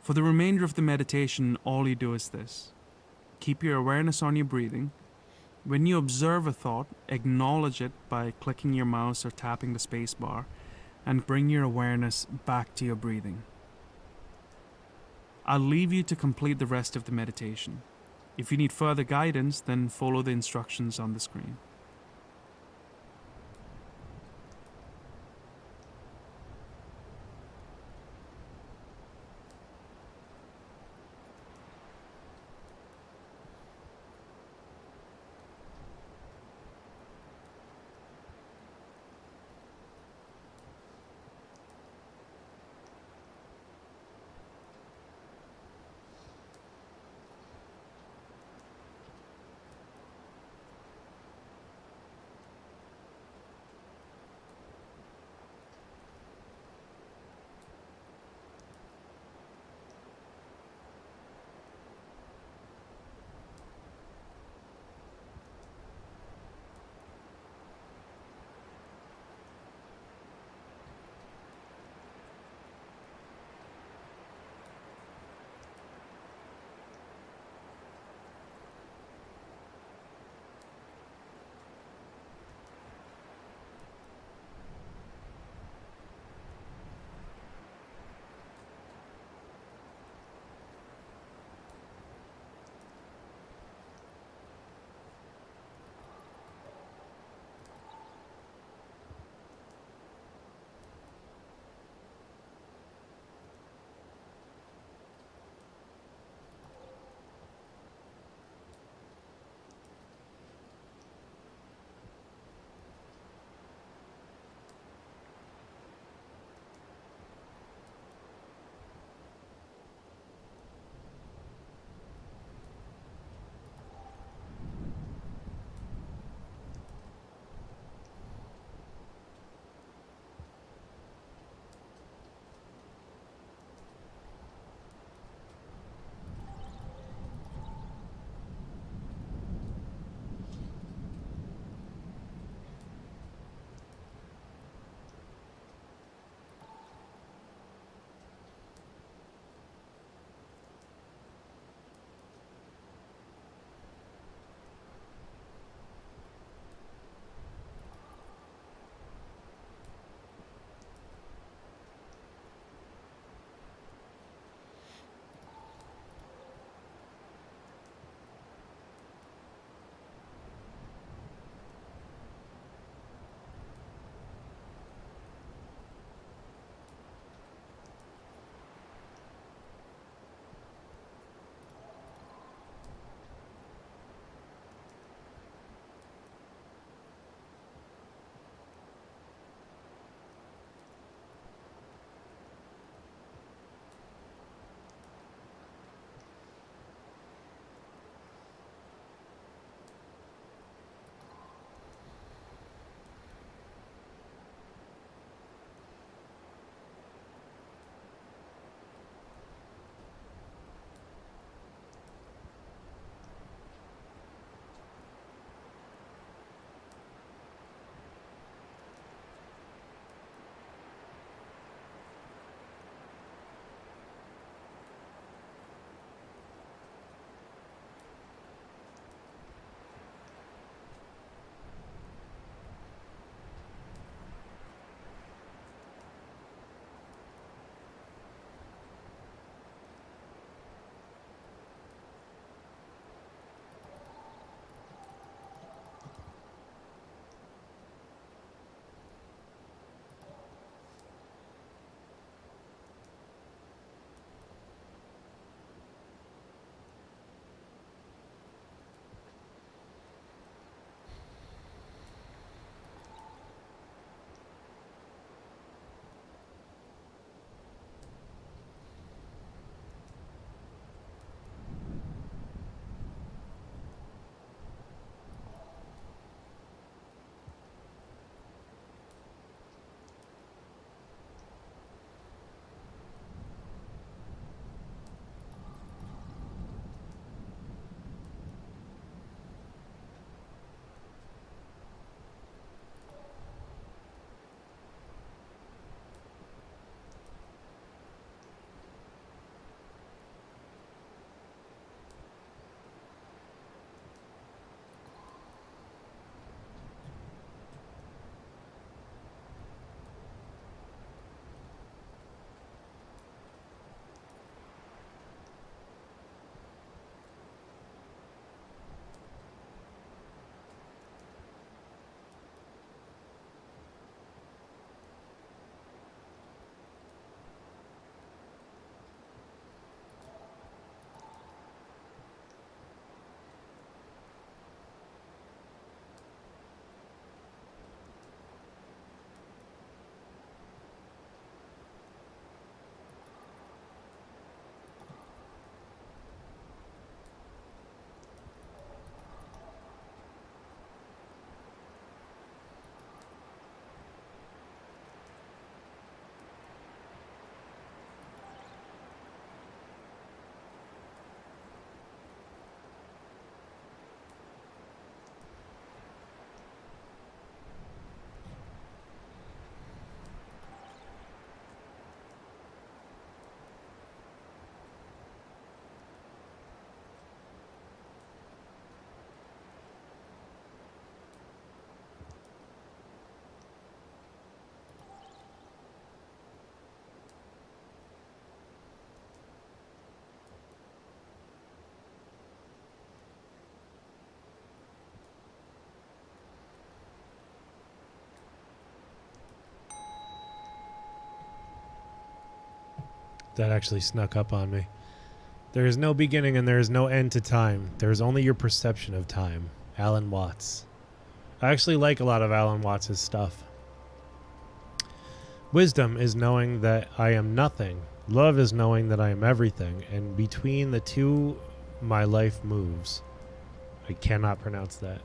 For the remainder of the meditation, all you do is this. Keep your awareness on your breathing. When you observe a thought, acknowledge it by clicking your mouse or tapping the space bar, and bring your awareness back to your breathing. I'll leave you to complete the rest of the meditation. If you need further guidance, then follow the instructions on the screen. That actually snuck up on me. There is no beginning and there is no end to time. There is only your perception of time. Alan Watts. I actually like a lot of Alan Watts' stuff. Wisdom is knowing that I am nothing. Love is knowing that I am everything. And between the two, my life moves. I cannot pronounce that.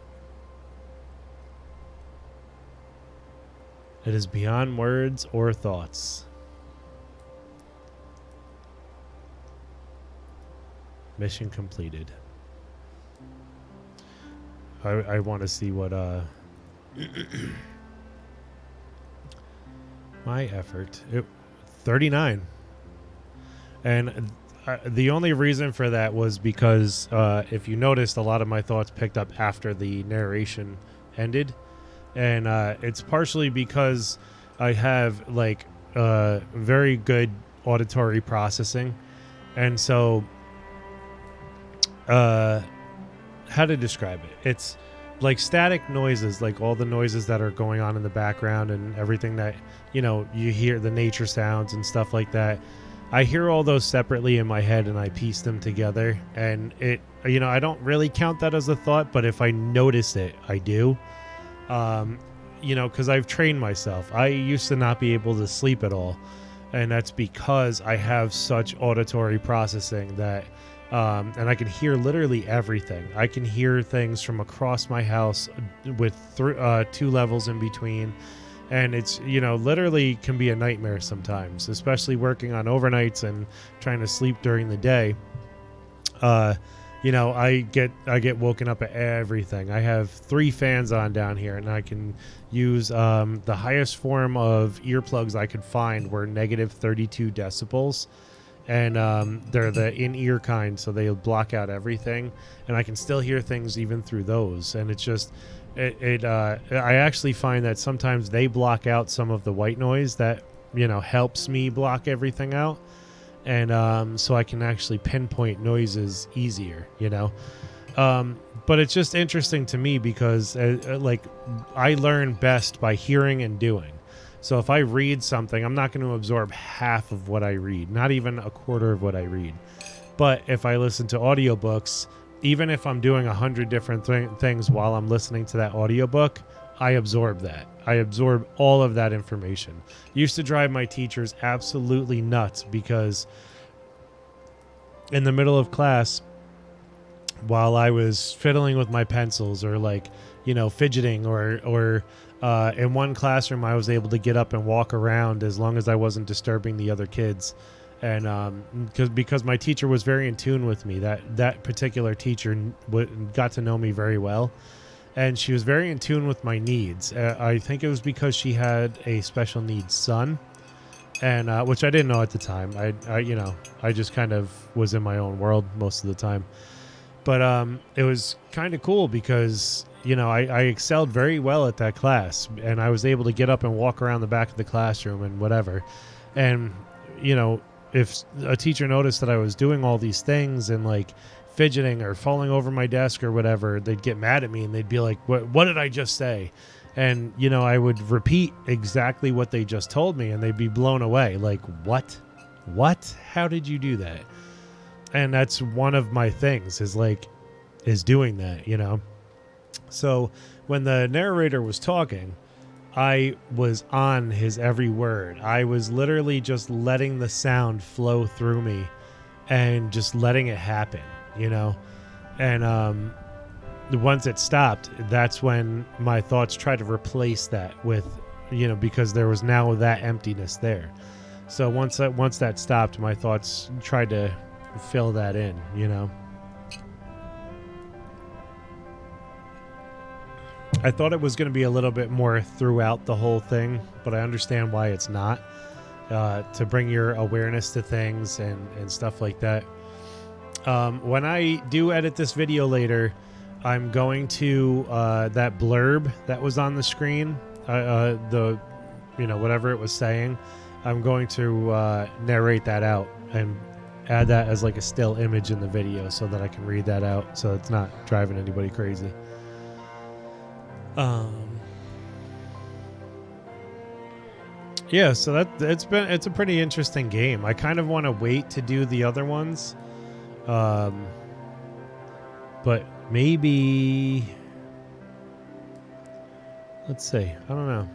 It is beyond words or thoughts. Mission completed. I want to see what my effort. 39. And the only reason for that was because if you noticed, a lot of my thoughts picked up after the narration ended. And it's partially because I have like very good auditory processing. And so how to describe it? It's like static noises, like all the noises that are going on in the background and everything that, you know, you hear, the nature sounds and stuff like that. I hear all those separately in my head and I piece them together. And it, you know, I don't really count that as a thought, but if I notice it, I do. You know, because I've trained myself. I used to not be able to sleep at all. And that's because I have such auditory processing that and I can hear literally everything. I can hear things from across my house with 2 levels in between. And it's, you know, literally can be a nightmare sometimes, especially working on overnights and trying to sleep during the day. You know, I get woken up at everything. I have 3 fans on down here, and I can use the highest form of earplugs I could find were negative 32 decibels. And they're the in-ear kind, so they'll block out everything, and I can still hear things even through those. And it's just, I actually find that sometimes they block out some of the white noise that, you know, helps me block everything out, and so I can actually pinpoint noises easier, you know. But it's just interesting to me because, like, I learn best by hearing and doing. So if I read something, I'm not going to absorb half of what I read, not even a quarter of what I read. But if I listen to audiobooks, even if I'm doing 100 different things while I'm listening to that audiobook, I absorb that. I absorb all of that information. Used to drive my teachers absolutely nuts because in the middle of class, while I was fiddling with my pencils or, like, you know, fidgeting or in one classroom, I was able to get up and walk around as long as I wasn't disturbing the other kids. And because my teacher was very in tune with me, that particular teacher got to know me very well. And she was very in tune with my needs. I think it was because she had a special needs son, and which I didn't know at the time. I you know, I just kind of was in my own world most of the time. But it was kind of cool because, you know, I excelled very well at that class, and I was able to get up and walk around the back of the classroom and whatever. And, you know, if a teacher noticed that I was doing all these things and, like, fidgeting or falling over my desk or whatever, they'd get mad at me and they'd be like, what did I just say? And, you know, I would repeat exactly what they just told me, and they'd be blown away. Like, what? How did you do that? And that's one of my things is doing that, you know? So when the narrator was talking, I was on his every word. I was literally just letting the sound flow through me and just letting it happen, you know? And once it stopped, that's when my thoughts tried to replace that with, you know, because there was now that emptiness there. So once that stopped, my thoughts tried to fill that in, you know? I thought it was going to be a little bit more throughout the whole thing, but I understand why it's not, to bring your awareness to things and stuff like that. When I do edit this video later, I'm going to, that blurb that was on the screen, the, you know, whatever it was saying, I'm going to narrate that out and add that as like a still image in the video so that I can read that out, so it's not driving anybody crazy. Yeah, so it's a pretty interesting game. I kind of want to wait to do the other ones, but maybe let's see. I don't know.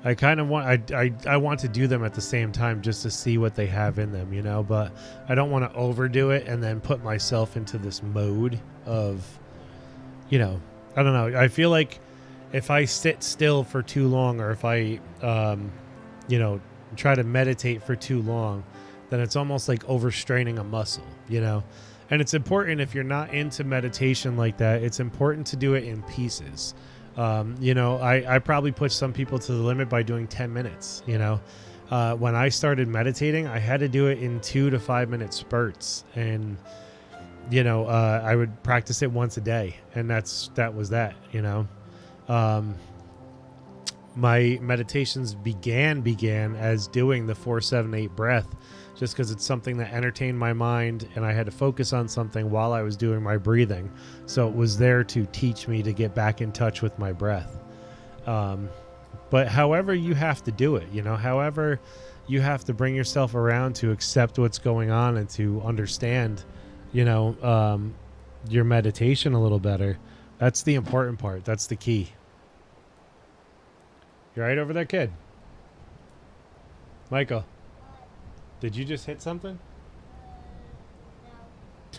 I kind of want I want to do them at the same time just to see what they have in them, you know. But I don't want to overdo it and then put myself into this mode of, you know, I don't know. I feel like if I sit still for too long, or if I, you know, try to meditate for too long, then it's almost like overstraining a muscle, you know. And it's important, if you're not into meditation like that, it's important to do it in pieces. You know, I probably push some people to the limit by doing 10 minutes, you know. When I started meditating, I had to do it in 2 to 5 minute spurts. And, you know, I would practice it once a day. And that was that, you know. My meditations began as doing the 4-7-8 breath, just because it's something that entertained my mind and I had to focus on something while I was doing my breathing. So it was there to teach me to get back in touch with my breath. But however you have to do it, you know, however you have to bring yourself around to accept what's going on and to understand, you know, your meditation a little better. That's the important part. That's the key. You right over there, kid? Michael, did you just hit something? No. I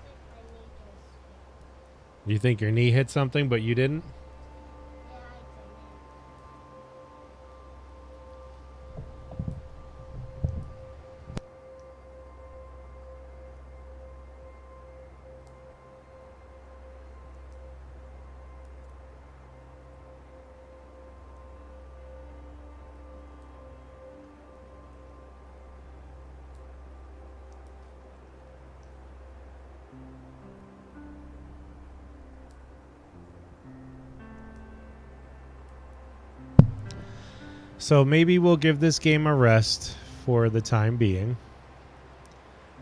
think my knee just. You think your knee hit something, but you didn't? Yeah, I didn't. So maybe we'll give this game a rest for the time being.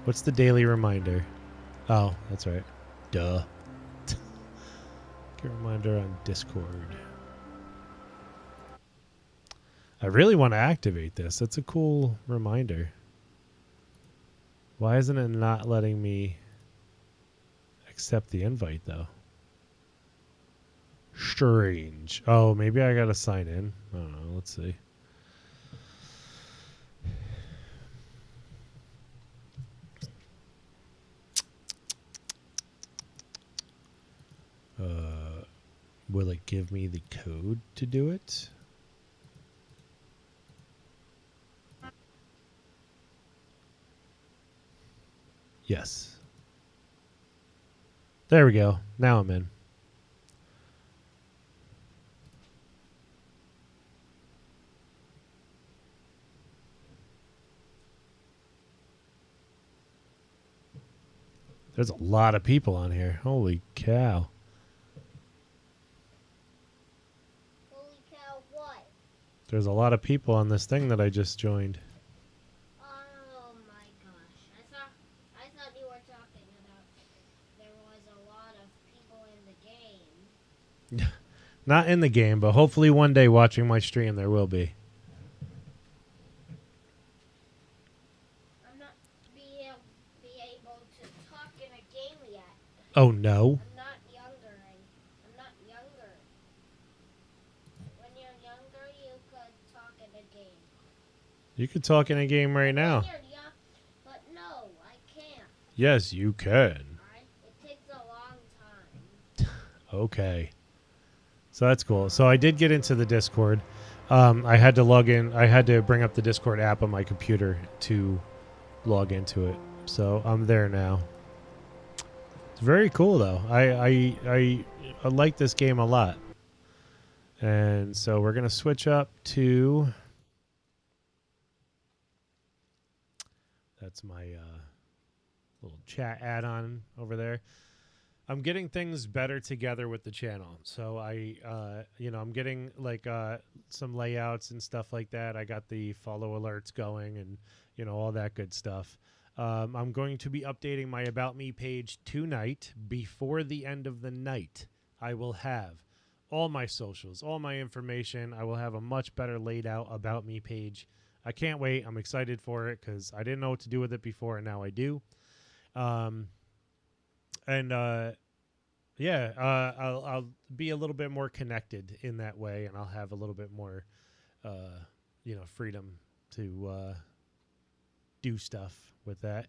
What's the daily reminder? Oh, that's right. Duh. Get a reminder on Discord. I really want to activate this. That's a cool reminder. Why isn't it not letting me accept the invite, though? Strange. Oh, maybe I gotta sign in. I don't know. Let's see. Will it give me the code to do it? Yes. There we go. Now I'm in. There's a lot of people on here. Holy cow. Holy cow, what? There's a lot of people on this thing that I just joined. Oh my gosh. I thought you were talking about there was a lot of people in the game. Not in the game, but hopefully one day watching my stream there will be. I'm not be able to talk in a game yet. Oh no. I'm not younger. I'm not younger. When you're younger, you could talk in a game. You could talk in a game right now. When you're young, but no, I can't. Yes, you can. Alright? It takes a long time. Okay. So that's cool. So I did get into the Discord. I had to log in. I had to bring up the Discord app on my computer to log into it. So I'm there now. It's very cool though. I like this game a lot. And so we're gonna switch up to. That's my little chat add-on over there. I'm getting things better together with the channel. So I'm getting like some layouts and stuff like that. I got the follow alerts going and, you know, all that good stuff. I'm going to be updating my About Me page tonight. Before the end of the night, I will have all my socials, all my information. I will have a much better laid out about me page. I can't wait. I'm excited for it because I didn't know what to do with it before, and now I do. Um, and yeah, I'll be a little bit more connected in that way, and I'll have a little bit more, freedom to do stuff with that.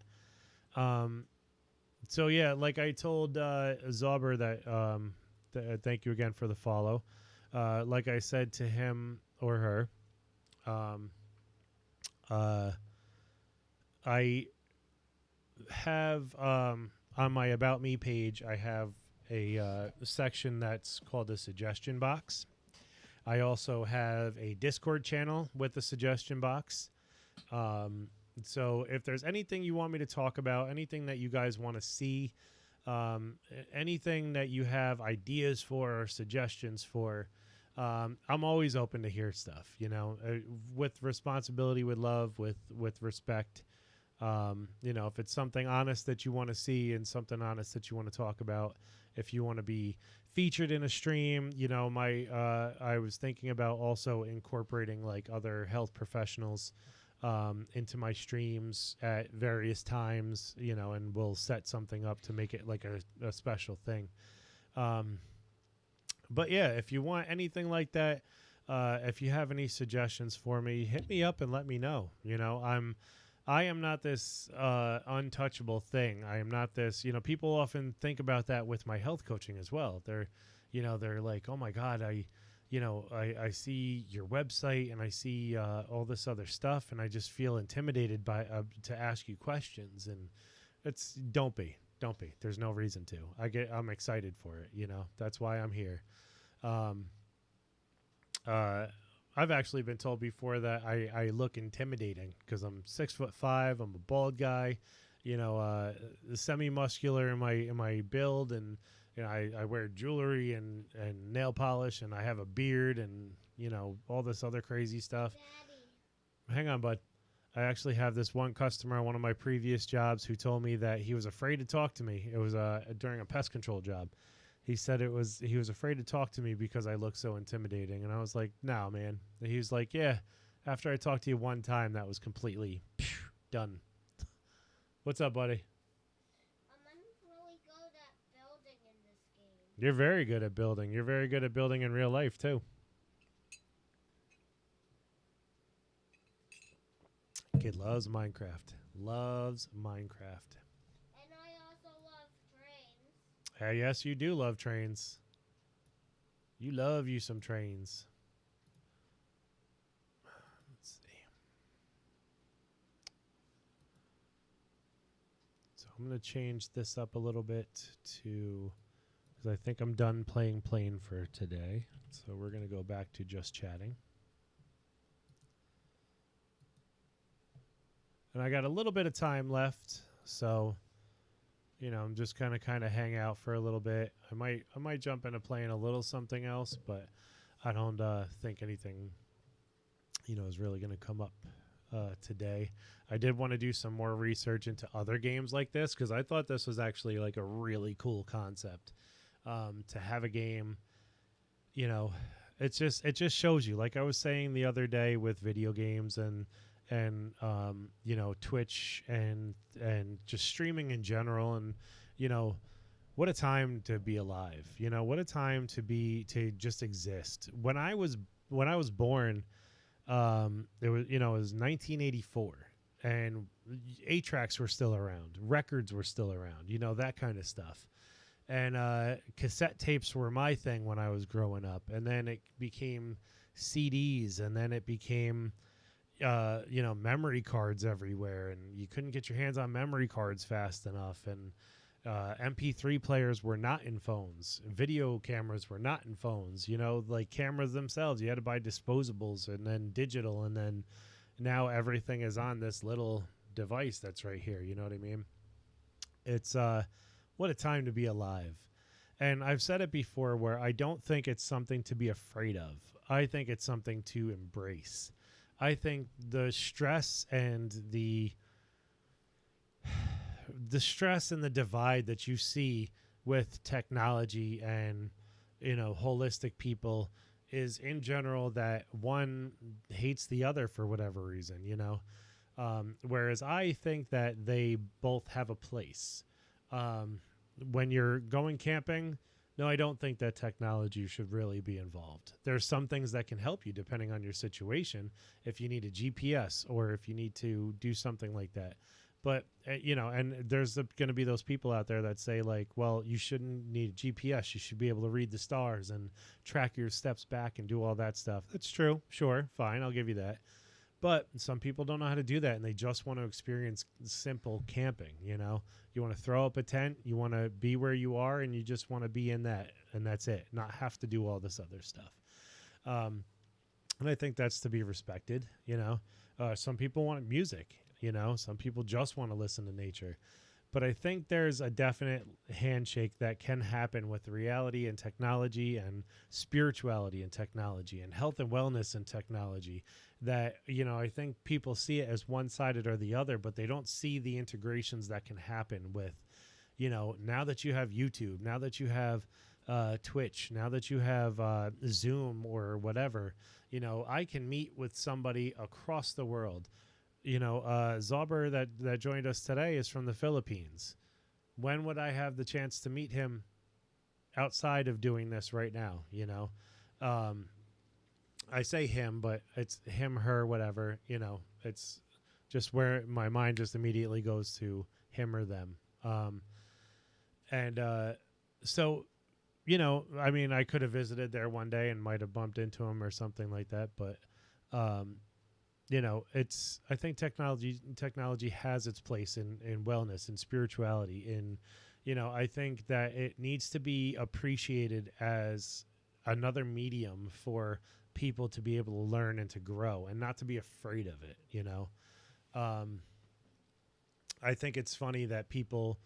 So yeah, like I told Zauber that thank you again for the follow. Like I said to him or her, um, I have on my About Me page, I have a section that's called a suggestion box. I also have a Discord channel with a suggestion box. So if there's anything you want me to talk about, anything that you guys want to see, anything that you have ideas for or suggestions for, I'm always open to hear stuff, with responsibility, with love, with respect. If it's something honest that you want to see and something honest that you want to talk about, if you want to be featured in a stream, I was thinking about also incorporating like other health professionals into my streams at various times, and we'll set something up to make it like a special thing. But yeah, if you want anything like that, if you have any suggestions for me, hit me up and let me know. I am not this untouchable thing. I am not this. People often think about that with my health coaching as well. They're like, oh my God, I see your website and I see all this other stuff, and I just feel intimidated by to ask you questions. And don't be. There's no reason to. I'm excited for it. That's why I'm here. I've actually been told before that I look intimidating because I'm 6'5". I'm a bald guy, semi-muscular in my build, and I wear jewelry and nail polish, and I have a beard, and all this other crazy stuff. Daddy. Hang on, bud. I actually have this one customer on one of my previous jobs who told me that he was afraid to talk to me. It was during a pest control job. He said he was afraid to talk to me because I look so intimidating. And I was like, no, man. And he was like, yeah, after I talked to you one time, that was completely done. What's up, buddy? I'm really good at building in this game. You're very good at building. You're very good at building in real life, too. Kid loves Minecraft. Loves Minecraft. And I also love trains. Yes, you do love trains. You love you some trains. Let's see. So I'm going to change this up a little bit to, because I think I'm done playing Plane for today. So we're going to go back to just chatting. And I got a little bit of time left, so I'm just kind of hang out for a little bit. I might jump into playing a little something else, but I don't think anything is really going to come up today. I did want to do some more research into other games like this because I thought this was actually like a really cool concept to have a game. It just shows you, like I was saying the other day with video games and Twitch and just streaming in general, and what a time to be alive. What a time to just exist. When I was born, it was it was 1984, and 8-tracks were still around, records were still around, that kind of stuff. And cassette tapes were my thing when I was growing up, and then it became CDs, and then it became memory cards everywhere, and you couldn't get your hands on memory cards fast enough, and MP3 players were not in phones, video cameras were not in phones, like cameras themselves, you had to buy disposables and then digital, and then now everything is on this little device that's right here. You know what I mean? It's what a time to be alive. And I've said it before where I don't think it's something to be afraid of. I think it's something to embrace. I think the stress and the stress and the divide that you see with technology and holistic people is in general that one hates the other for whatever reason. Whereas I think that they both have a place. When you're going camping, no, I don't think that technology should really be involved. There's some things that can help you depending on your situation, if you need a GPS or if you need to do something like that. But, and there's going to be those people out there that say, like, well, you shouldn't need a GPS. You should be able to read the stars and track your steps back and do all that stuff. That's true. Sure. Fine. I'll give you that. But some people don't know how to do that, and they just want to experience simple camping. You want to throw up a tent, you want to be where you are, and you just want to be in that, and that's it. Not have to do all this other stuff. And I think that's to be respected. Some people want music. Some people just want to listen to nature. But I think there's a definite handshake that can happen with reality and technology and spirituality and technology and health and wellness and technology that, I think people see it as one-sided or the other, but they don't see the integrations that can happen with, now that you have YouTube, now that you have Twitch, now that you have Zoom or whatever, I can meet with somebody across the world. Zauber that joined us today is from the Philippines. When would I have the chance to meet him outside of doing this right now? I say him, but it's him, her, whatever. It's just where my mind just immediately goes to him or them. So, I could have visited there one day and might have bumped into him or something like that, but I think technology has its place in wellness and spirituality. I think that it needs to be appreciated as another medium for people to be able to learn and to grow and not to be afraid of it. I think it's funny that people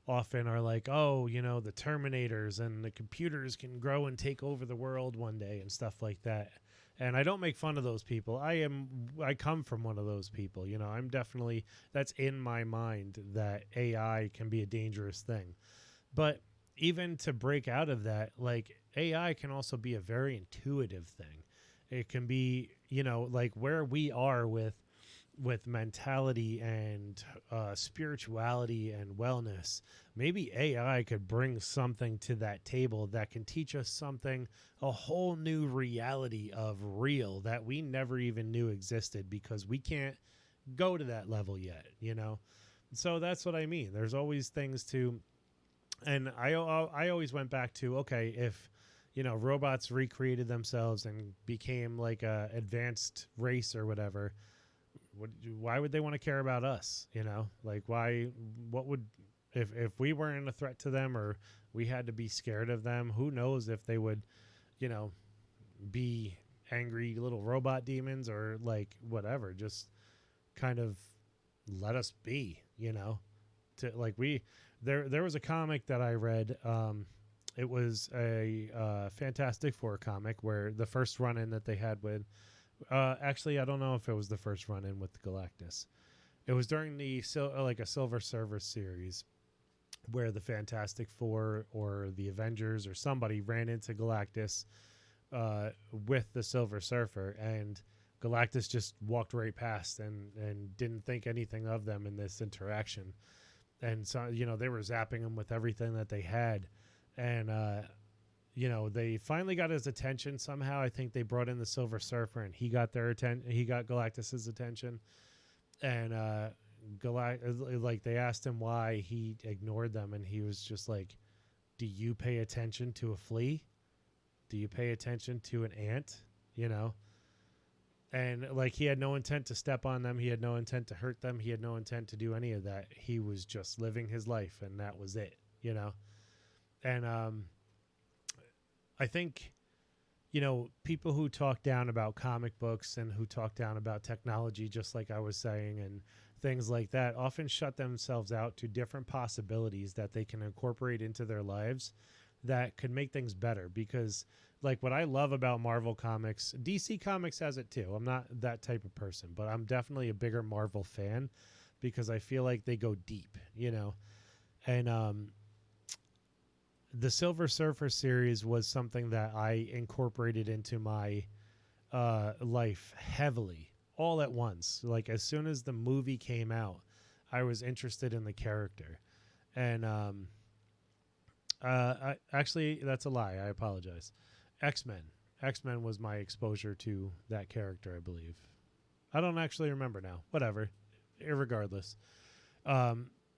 often are like, oh, the Terminators and the computers can grow and take over the world one day and stuff like that. And I don't make fun of those people. I come from one of those people. I'm definitely, that's in my mind that AI can be a dangerous thing. But even to break out of that, like AI can also be a very intuitive thing. It can be, like where we are with mentality and spirituality and wellness. Maybe AI could bring something to that table that can teach us something, a whole new reality of real that we never even knew existed because we can't go to that level yet, So that's what I mean. There's always things to, and I always went back to, okay, if, robots recreated themselves and became like a advanced race or whatever, why would they want to care about us? Like what would, if we weren't a threat to them or we had to be scared of them, who knows if they would, be angry little robot demons or like whatever, just kind of let us be, to like there was a comic that I read. It was a Fantastic Four comic where the first run-in that they had with, actually, I don't know if it was the first run-in with Galactus. It was during the a Silver Surfer series where the Fantastic Four or the Avengers or somebody ran into Galactus with the Silver Surfer, and Galactus just walked right past and didn't think anything of them in this interaction. And so, they were zapping him with everything that they had. And, they finally got his attention somehow. I think they brought in the Silver Surfer and he got their attention. He got Galactus's attention. And, like they asked him why he ignored them. And he was just like, do you pay attention to a flea? Do you pay attention to an ant? And like, he had no intent to step on them. He had no intent to hurt them. He had no intent to do any of that. He was just living his life and that was it, And, I think, people who talk down about comic books and who talk down about technology, just like I was saying, and things like that, often shut themselves out to different possibilities that they can incorporate into their lives that could make things better. Because, like, what I love about Marvel Comics, DC Comics has it too. I'm not that type of person, but I'm definitely a bigger Marvel fan because I feel like they go deep, And the Silver Surfer series was something that I incorporated into my life heavily all at once. Like as soon as the movie came out, I was interested in the character. And actually, that's a lie. I apologize. X-Men. X-Men was my exposure to that character, I believe. I don't actually remember now. Whatever. Irregardless.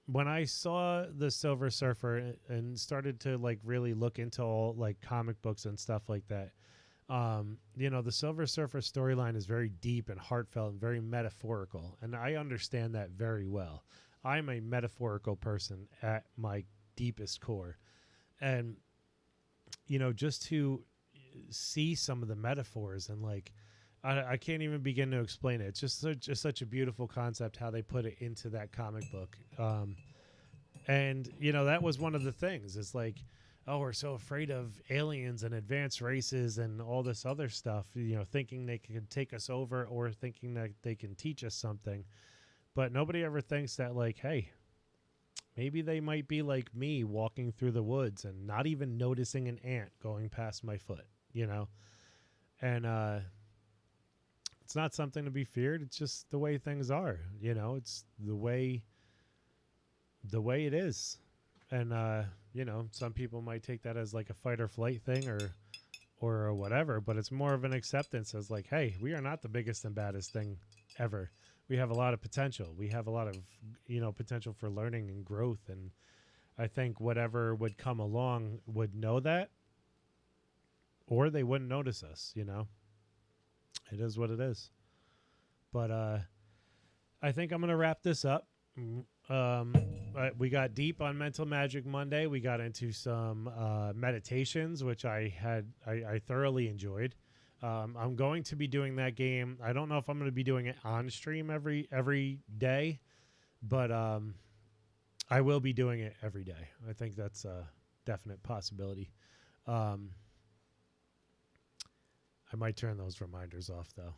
When I saw the Silver Surfer and started to like really look into all like comic books and stuff like that, the Silver Surfer storyline is very deep and heartfelt and very metaphorical, and I understand that very well. I'm a metaphorical person at my deepest core, and just to see some of the metaphors and like I can't even begin to explain it. It's just such a beautiful concept how they put it into that comic book. And that was one of the things. It's like, oh, we're so afraid of aliens and advanced races and all this other stuff, thinking they can take us over or thinking that they can teach us something. But nobody ever thinks that, like, hey, maybe they might be like me walking through the woods and not even noticing an ant going past my foot, And it's not something to be feared. It's just the way things are, it's the way it is. And, some people might take that as like a fight or flight thing or whatever, but it's more of an acceptance as like, hey, we are not the biggest and baddest thing ever. We have a lot of potential. We have a lot of, potential for learning and growth. And I think whatever would come along would know that, or they wouldn't notice us, It is what it is. But I think I'm going to wrap this up. We got deep on Mental Magic Monday. We got into some meditations, which I thoroughly enjoyed. I'm going to be doing that game. I don't know if I'm going to be doing it on stream every day, but I will be doing it every day. I think that's a definite possibility. I might turn those reminders off though.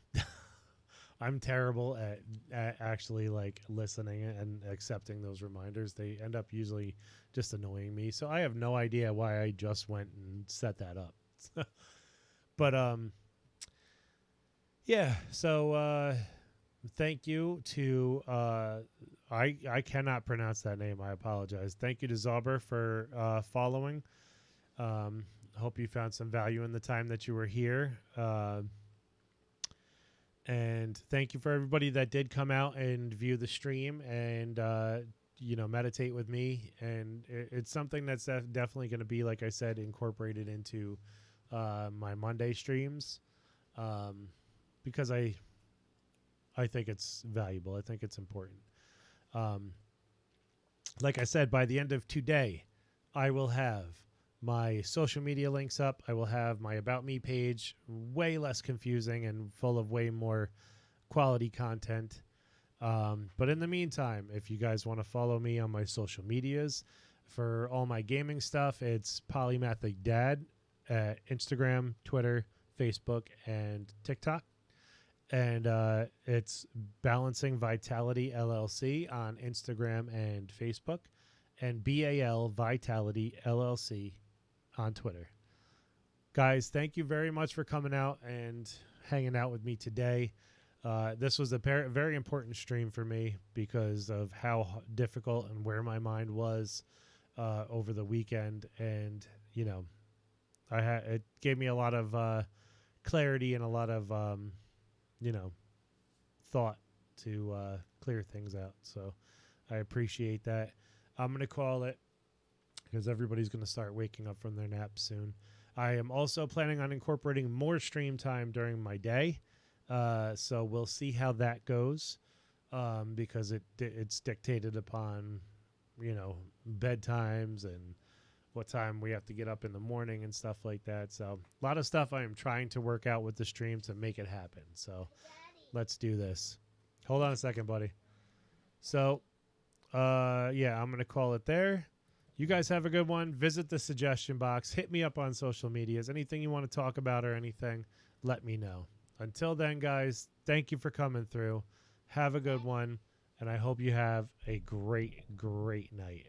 I'm terrible at actually like listening and accepting those reminders. They end up usually just annoying me. So I have no idea why I just went and set that up. But yeah. So thank you to I cannot pronounce that name. I apologize. Thank you to Zauber for following. Hope you found some value in the time that you were here. And thank you for everybody that did come out and view the stream and, meditate with me. And it's something that's definitely going to be, like I said, incorporated into my Monday streams because I think it's valuable. I think it's important. Like I said, by the end of today, I will have my social media links up. I will have my About Me page, way less confusing and full of way more quality content. But in the meantime, if you guys want to follow me on my social medias for all my gaming stuff, it's Polymathic Dad at Instagram, Twitter, Facebook, and TikTok. And it's Balancing Vitality LLC on Instagram and Facebook, and BAL Vitality LLC on Twitter. Guys, thank you very much for coming out and hanging out with me today. This was a very important stream for me because of how difficult and where my mind was over the weekend. And, it gave me a lot of clarity and a lot of, thought to clear things out. So I appreciate that. I'm going to call it because everybody's going to start waking up from their naps soon. I am also planning on incorporating more stream time during my day. So we'll see how that goes because it's dictated upon, bedtimes and what time we have to get up in the morning and stuff like that. So a lot of stuff I am trying to work out with the stream to make it happen. So let's do this. Hold on a second, buddy. So, yeah, I'm going to call it there. You guys have a good one. Visit the suggestion box. Hit me up on social medias. Anything you want to talk about or anything, let me know. Until then, guys, thank you for coming through. Have a good one, and I hope you have a great, great night.